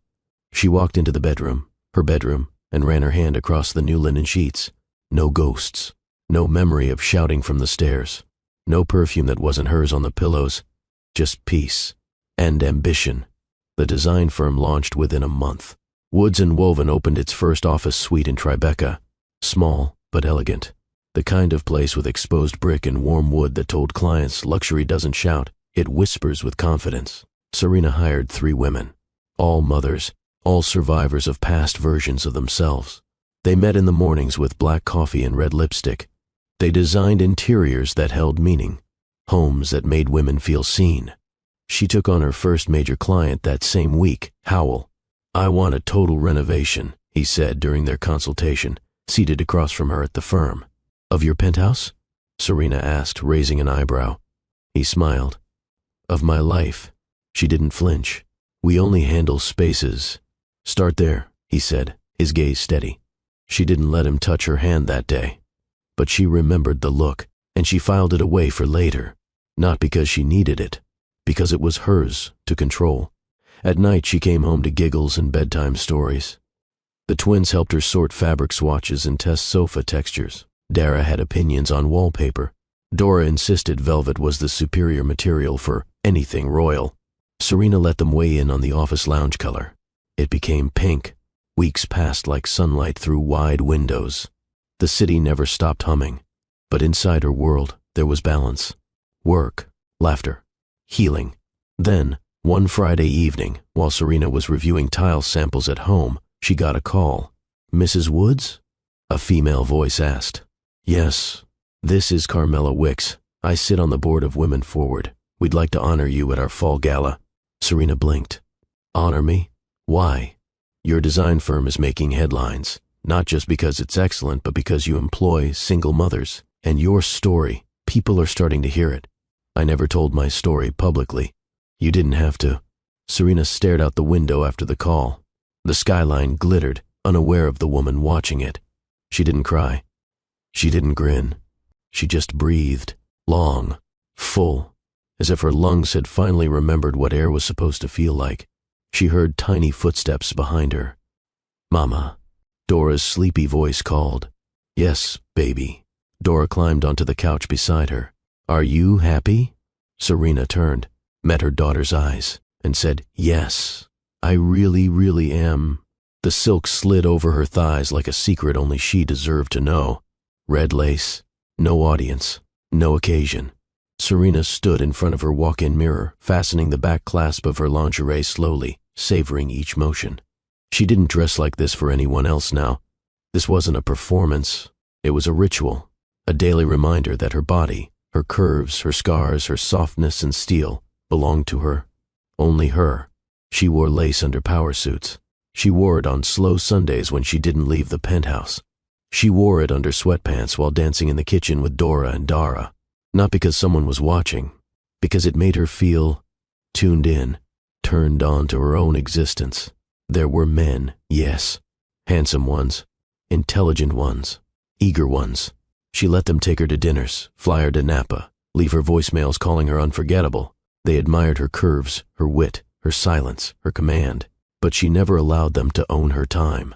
She walked into the bedroom, her bedroom, and ran her hand across the new linen sheets. No ghosts, no memory of shouting from the stairs, no perfume that wasn't hers on the pillows, just peace and ambition. The design firm launched within a month. Woods and Woven opened its first office suite in Tribeca, small but elegant, the kind of place with exposed brick and warm wood that told clients luxury doesn't shout, it whispers with confidence. Serena hired 3 women, all mothers, all survivors of past versions of themselves. They met in the mornings with black coffee and red lipstick. They designed interiors that held meaning, homes that made women feel seen. She took on her first major client that same week, Howell. "I want a total renovation," he said during their consultation, seated across from her at the firm. "Of your penthouse?" Serena asked, raising an eyebrow. He smiled. "Of my life." She didn't flinch. "We only handle spaces." "Start there," he said, his gaze steady. She didn't let him touch her hand that day. But she remembered the look, and she filed it away for later. Not because she needed it, because it was hers to control. At night she came home to giggles and bedtime stories. The twins helped her sort fabric swatches and test sofa textures. Dara had opinions on wallpaper. Dora insisted velvet was the superior material for anything royal. Serena let them weigh in on the office lounge color. It became pink. Weeks passed like sunlight through wide windows. The city never stopped humming, but inside her world there was balance. Work, laughter, healing. Then, one Friday evening, while Serena was reviewing tile samples at home, she got a call. "Mrs. Woods?" A female voice asked. "Yes, this is Carmela Wicks. I sit on the board of Women Forward. We'd like to honor you at our fall gala." Serena blinked. "Honor me? Why?" "Your design firm is making headlines. Not just because it's excellent, but because you employ single mothers. And your story, people are starting to hear it. I never told my story publicly. You didn't have to. Serena stared out the window after the call. The skyline glittered, unaware of the woman watching it. She didn't cry. She didn't grin. She just breathed, long, full, as if her lungs had finally remembered what air was supposed to feel like. She heard tiny footsteps behind her. "Mama," Dora's sleepy voice called. "Yes, baby." Dora climbed onto the couch beside her. "Are you happy?" Serena turned, met her daughter's eyes, and said, "Yes, I really, really am." The silk slid over her thighs like a secret only she deserved to know. Red lace, no audience, no occasion. Serena stood in front of her walk-in mirror, fastening the back clasp of her lingerie slowly, savoring each motion. She didn't dress like this for anyone else now. This wasn't a performance. It was a ritual, a daily reminder that her body, her curves, her scars, her softness and steel belonged to her. Only her. She wore lace under power suits. She wore it on slow Sundays when she didn't leave the penthouse. She wore it under sweatpants while dancing in the kitchen with Dora and Dara. Not because someone was watching, because it made her feel tuned in, turned on to her own existence. There were men, yes, handsome ones, intelligent ones, eager ones. She let them take her to dinners, fly her to Napa, leave her voicemails calling her unforgettable. They admired her curves, her wit, her silence, her command, but she never allowed them to own her time.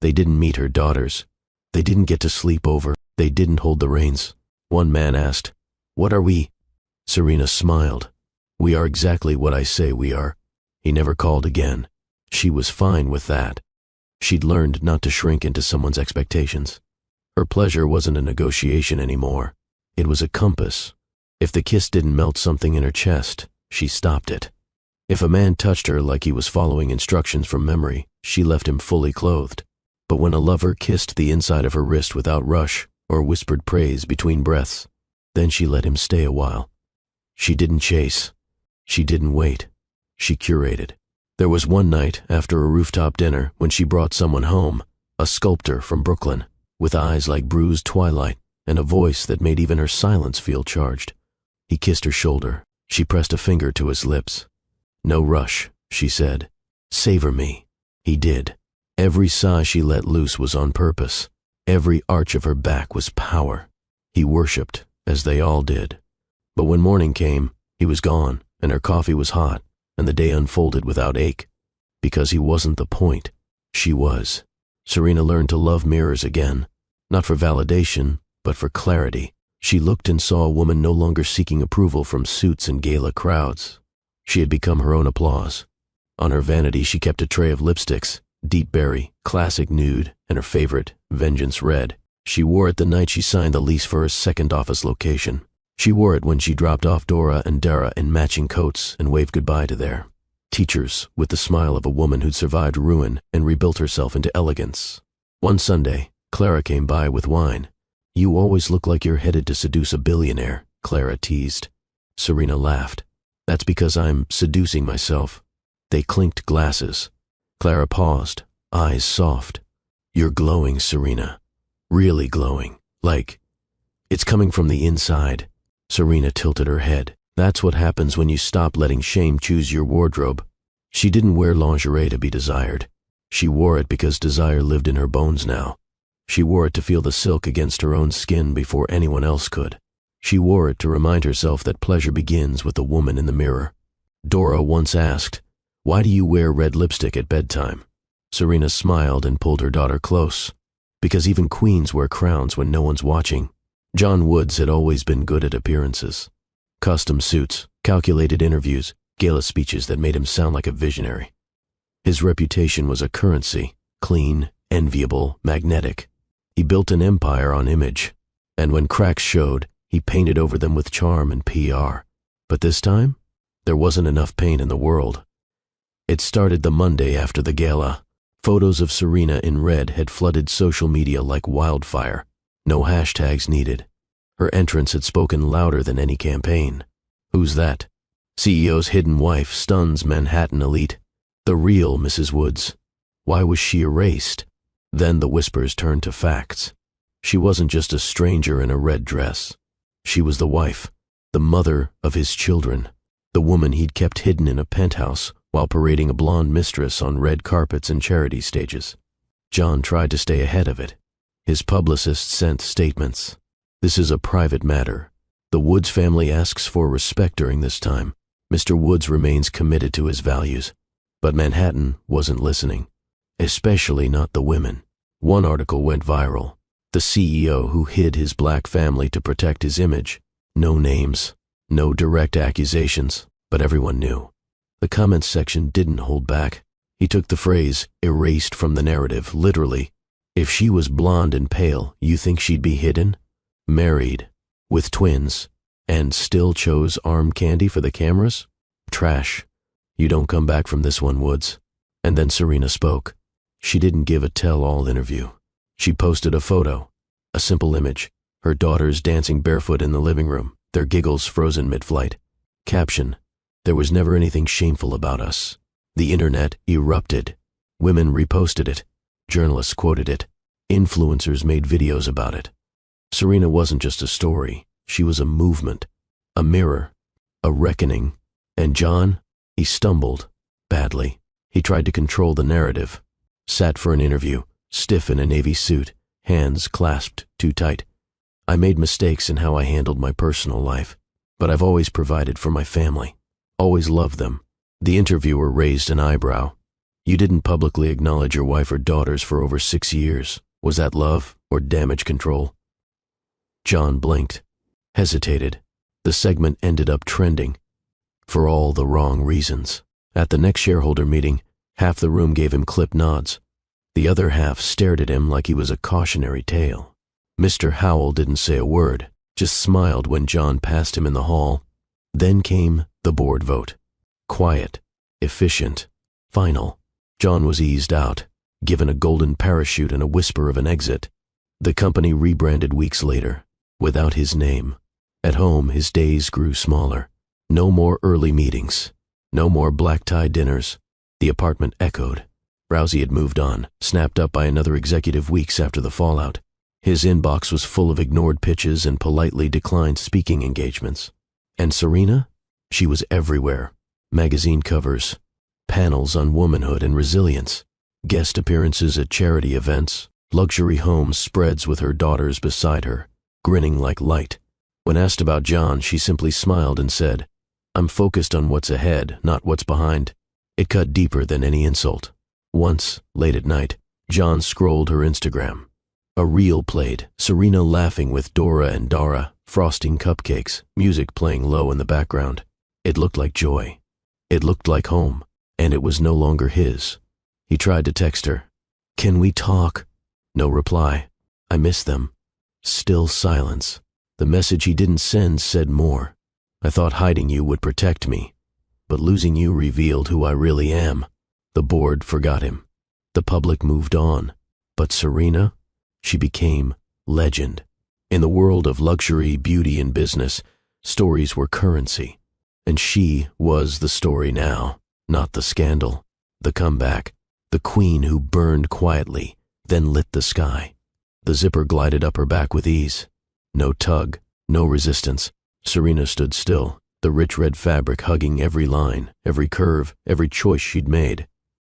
They didn't meet her daughters. They didn't get to sleep over. They didn't hold the reins. One man asked, "What are we?" Serena smiled. "We are exactly what I say we are." He never called again. She was fine with that. She'd learned not to shrink into someone's expectations. Her pleasure wasn't a negotiation anymore. It was a compass. If the kiss didn't melt something in her chest, she stopped it. If a man touched her like he was following instructions from memory, she left him fully clothed. But when a lover kissed the inside of her wrist without rush or whispered praise between breaths, then she let him stay a while. She didn't chase. She didn't wait. She curated. There was one night after a rooftop dinner when she brought someone home, a sculptor from Brooklyn, with eyes like bruised twilight and a voice that made even her silence feel charged. He kissed her shoulder. She pressed a finger to his lips. "No rush," she said. "Savor me." He did. Every sigh she let loose was on purpose. Every arch of her back was power. He worshipped, as they all did. But when morning came, he was gone, and her coffee was hot, and the day unfolded without ache. Because he wasn't the point. She was. Serena learned to love mirrors again, not for validation, but for clarity. She looked and saw a woman no longer seeking approval from suits and gala crowds. She had become her own applause. On her vanity she kept a tray of lipsticks, Deep Berry, Classic Nude, and her favorite, Vengeance Red. She wore it the night she signed the lease for her second office location. She wore it when she dropped off Dora and Dara in matching coats and waved goodbye to their teachers with the smile of a woman who'd survived ruin and rebuilt herself into elegance. One Sunday, Clara came by with wine. "You always look like you're headed to seduce a billionaire," Clara teased. Serena laughed. "That's because I'm seducing myself." They clinked glasses. Clara paused, eyes soft. "You're glowing, Serena. Really glowing. Like, it's coming from the inside." Serena tilted her head. "That's what happens when you stop letting shame choose your wardrobe." She didn't wear lingerie to be desired. She wore it because desire lived in her bones now. She wore it to feel the silk against her own skin before anyone else could. She wore it to remind herself that pleasure begins with the woman in the mirror. Dora once asked, "Why do you wear red lipstick at bedtime?" Serena smiled and pulled her daughter close. "Because even queens wear crowns when no one's watching." John Woods had always been good at appearances. Custom suits, calculated interviews, gala speeches that made him sound like a visionary. His reputation was a currency, clean, enviable, magnetic. He built an empire on image, and when cracks showed, he painted over them with charm and PR. But this time, there wasn't enough paint in the world. It started the Monday after the gala. Photos of Serena in red had flooded social media like wildfire. No hashtags needed. Her entrance had spoken louder than any campaign. Who's that? CEO's hidden wife stuns Manhattan elite. The real Mrs. Woods. Why was she erased? Then the whispers turned to facts. She wasn't just a stranger in a red dress. She was the wife, the mother of his children, the woman he'd kept hidden in a penthouse while parading a blonde mistress on red carpets and charity stages. John tried to stay ahead of it. His publicist sent statements. "This is a private matter. The Woods family asks for respect during this time. Mr. Woods remains committed to his values." But Manhattan wasn't listening, especially not the women. One article went viral. The CEO who hid his black family to protect his image. No names, no direct accusations, but everyone knew. The comments section didn't hold back. He took the phrase erased from the narrative literally. If she was blonde and pale, you think she'd be hidden? Married, with twins, and still chose arm candy for the cameras? Trash. You don't come back from this one, Woods. And then Serena spoke. She didn't give a tell-all interview. She posted a photo, a simple image, her daughters dancing barefoot in the living room, their giggles frozen mid-flight. Caption: "There was never anything shameful about us." The internet erupted. Women reposted it. Journalists quoted it. Influencers made videos about it. Serena wasn't just a story. She was a movement, a mirror, a reckoning. And John, he stumbled badly. He tried to control the narrative. Sat for an interview, stiff in a navy suit, hands clasped too tight. "I made mistakes in how I handled my personal life, but I've always provided for my family, always loved them." The interviewer raised an eyebrow. "You didn't publicly acknowledge your wife or daughters for over 6 years. Was that love or damage control?" John blinked, hesitated. The segment ended up trending. For all the wrong reasons. At the next shareholder meeting, half the room gave him clipped nods. The other half stared at him like he was a cautionary tale. Mr. Howell didn't say a word, just smiled when John passed him in the hall. Then came the board vote. Quiet, efficient, final. John was eased out, given a golden parachute and a whisper of an exit. The company rebranded weeks later, without his name. At home, his days grew smaller. No more early meetings. No more black-tie dinners. The apartment echoed. Rousey had moved on, snapped up by another executive weeks after the fallout. His inbox was full of ignored pitches and politely declined speaking engagements. And Serena? She was everywhere. Magazine covers, panels on womanhood and resilience, guest appearances at charity events, luxury home spreads with her daughters beside her, grinning like light. When asked about John, she simply smiled and said, "I'm focused on what's ahead, not what's behind." It cut deeper than any insult. Once, late at night, John scrolled her Instagram. A reel played, Serena laughing with Dora and Dara, frosting cupcakes, music playing low in the background. It looked like joy. It looked like home, and it was no longer his. He tried to text her. "Can we talk?" No reply. "I miss them." Still silence. The message he didn't send said more. "I thought hiding you would protect me, but losing you revealed who I really am." The board forgot him. The public moved on. But Serena? She became legend. In the world of luxury, beauty, and business, stories were currency. And she was the story now, not the scandal, the comeback, the queen who burned quietly, then lit the sky. The zipper glided up her back with ease. No tug, no resistance. Serena stood still, the rich red fabric hugging every line, every curve, every choice she'd made.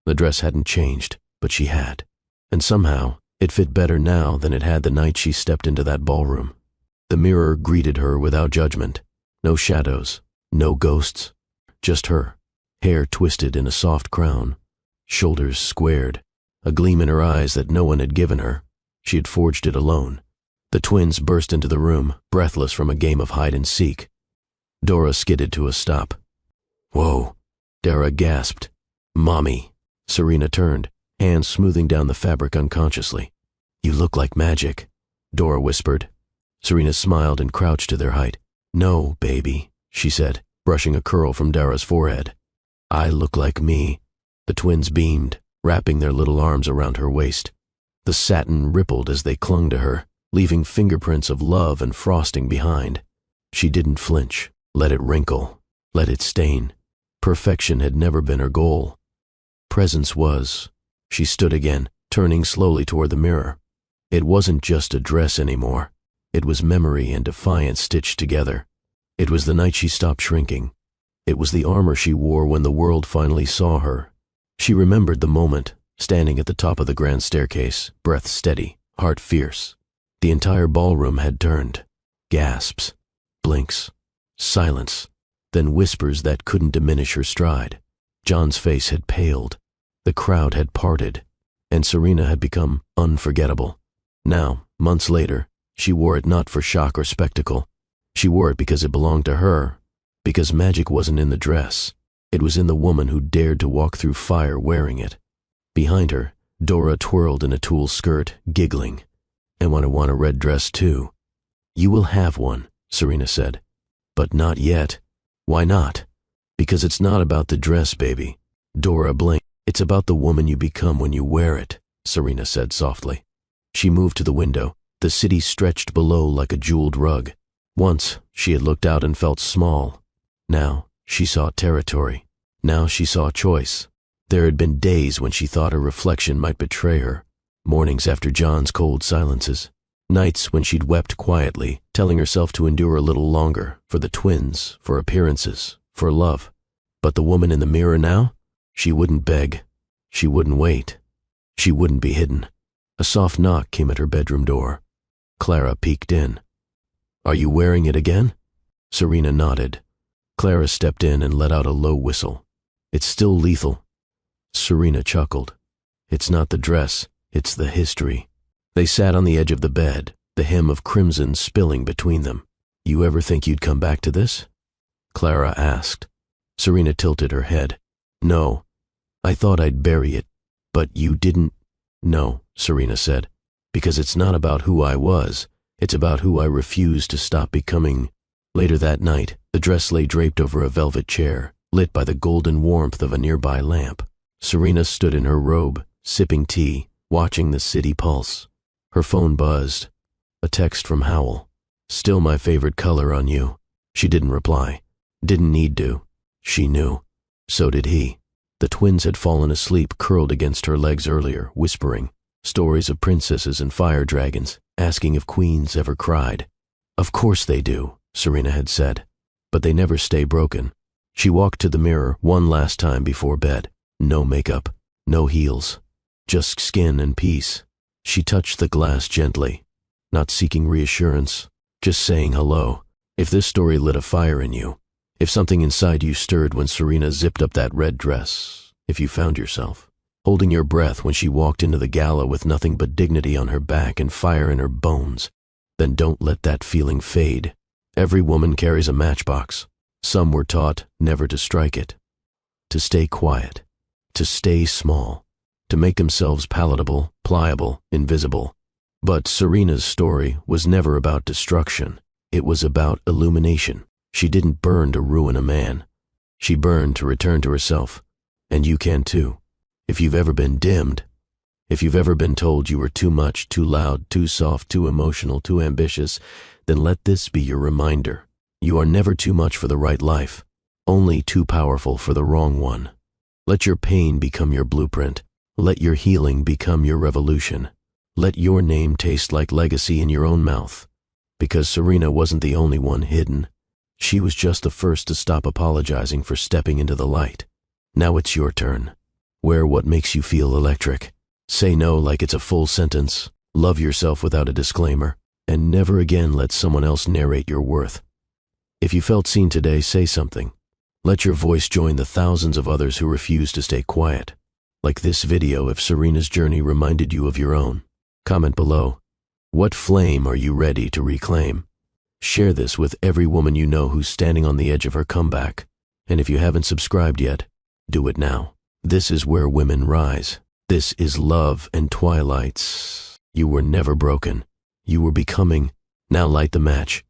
The dress hadn't changed, but she had. And somehow, it fit better now than it had the night she stepped into that ballroom. The mirror greeted her without judgment. No shadows, no ghosts, just her. Hair twisted in a soft crown, shoulders squared, a gleam in her eyes that no one had given her. She had forged it alone. The twins burst into the room, breathless from a game of hide and seek. Dora skidded to a stop. "Whoa," Dara gasped. "Mommy." Serena turned, hands smoothing down the fabric unconsciously. "You look like magic," Dora whispered. Serena smiled and crouched to their height. "No, baby," she said, brushing a curl from Dara's forehead. "I look like me." The twins beamed, wrapping their little arms around her waist. The satin rippled as they clung to her, leaving fingerprints of love and frosting behind. She didn't flinch, let it wrinkle, let it stain. Perfection had never been her goal. Presence was. She stood again, turning slowly toward the mirror. It wasn't just a dress anymore. It was memory and defiance stitched together. It was the night she stopped shrinking. It was the armor she wore when the world finally saw her. She remembered the moment, standing at the top of the grand staircase, breath steady, heart fierce. The entire ballroom had turned. Gasps, blinks, silence, then whispers that couldn't diminish her stride. John's face had paled. The crowd had parted, and Serena had become unforgettable. Now, months later, she wore it not for shock or spectacle. She wore it because it belonged to her, because magic wasn't in the dress. It was in the woman who dared to walk through fire wearing it. Behind her, Dora twirled in a tulle skirt, giggling. "I want a red dress too." "You will have one," Serena said. "But not yet." "Why not?" "Because it's not about the dress, baby." Dora blinked. "It's about the woman you become when you wear it," Serena said softly. She moved to the window. The city stretched below like a jeweled rug. Once, she had looked out and felt small. Now, she saw territory. Now she saw choice. There had been days when she thought her reflection might betray her. Mornings after John's cold silences. Nights when she'd wept quietly, telling herself to endure a little longer, for the twins, for appearances, for love. But the woman in the mirror now? She wouldn't beg. She wouldn't wait. She wouldn't be hidden. A soft knock came at her bedroom door. Clara peeked in. "Are you wearing it again?" Serena nodded. Clara stepped in and let out a low whistle. "It's still lethal." Serena chuckled. "It's not the dress, it's the history." They sat on the edge of the bed, the hem of crimson spilling between them. "You ever think you'd come back to this?" Clara asked. Serena tilted her head. "No. I thought I'd bury it. But you didn't." "No," Serena said, "because it's not about who I was. It's about who I refused to stop becoming." Later that night, the dress lay draped over a velvet chair, lit by the golden warmth of a nearby lamp. Serena stood in her robe, sipping tea, watching the city pulse. Her phone buzzed. A text from Howell. "Still my favorite color on you." She didn't reply. Didn't need to. She knew. So did he. The twins had fallen asleep curled against her legs earlier, whispering. Stories of princesses and fire dragons, asking if queens ever cried. "Of course they do," Serena had said. "But they never stay broken." She walked to the mirror one last time before bed. No makeup, no heels, just skin and peace. She touched the glass gently, not seeking reassurance, just saying hello. If this story lit a fire in you, if something inside you stirred when Serena zipped up that red dress, if you found yourself holding your breath when she walked into the gala with nothing but dignity on her back and fire in her bones, then don't let that feeling fade. Every woman carries a matchbox. Some were taught never to strike it, to stay quiet, to stay small, to make themselves palatable, pliable, invisible. But Serena's story was never about destruction. It was about illumination. She didn't burn to ruin a man. She burned to return to herself. And you can too. If you've ever been dimmed, if you've ever been told you were too much, too loud, too soft, too emotional, too ambitious, then let this be your reminder. You are never too much for the right life, only too powerful for the wrong one. Let your pain become your blueprint. Let your healing become your revolution. Let your name taste like legacy in your own mouth. Because Serena wasn't the only one hidden. She was just the first to stop apologizing for stepping into the light. Now it's your turn. Wear what makes you feel electric. Say no like it's a full sentence. Love yourself without a disclaimer. And never again let someone else narrate your worth. If you felt seen today, say something. Let your voice join the thousands of others who refuse to stay quiet. Like this video if Serena's journey reminded you of your own. Comment below. What flame are you ready to reclaim? Share this with every woman you know who's standing on the edge of her comeback. And if you haven't subscribed yet, do it now. This is where women rise. This is Love and Twilights. You were never broken. You were becoming. Now light the match.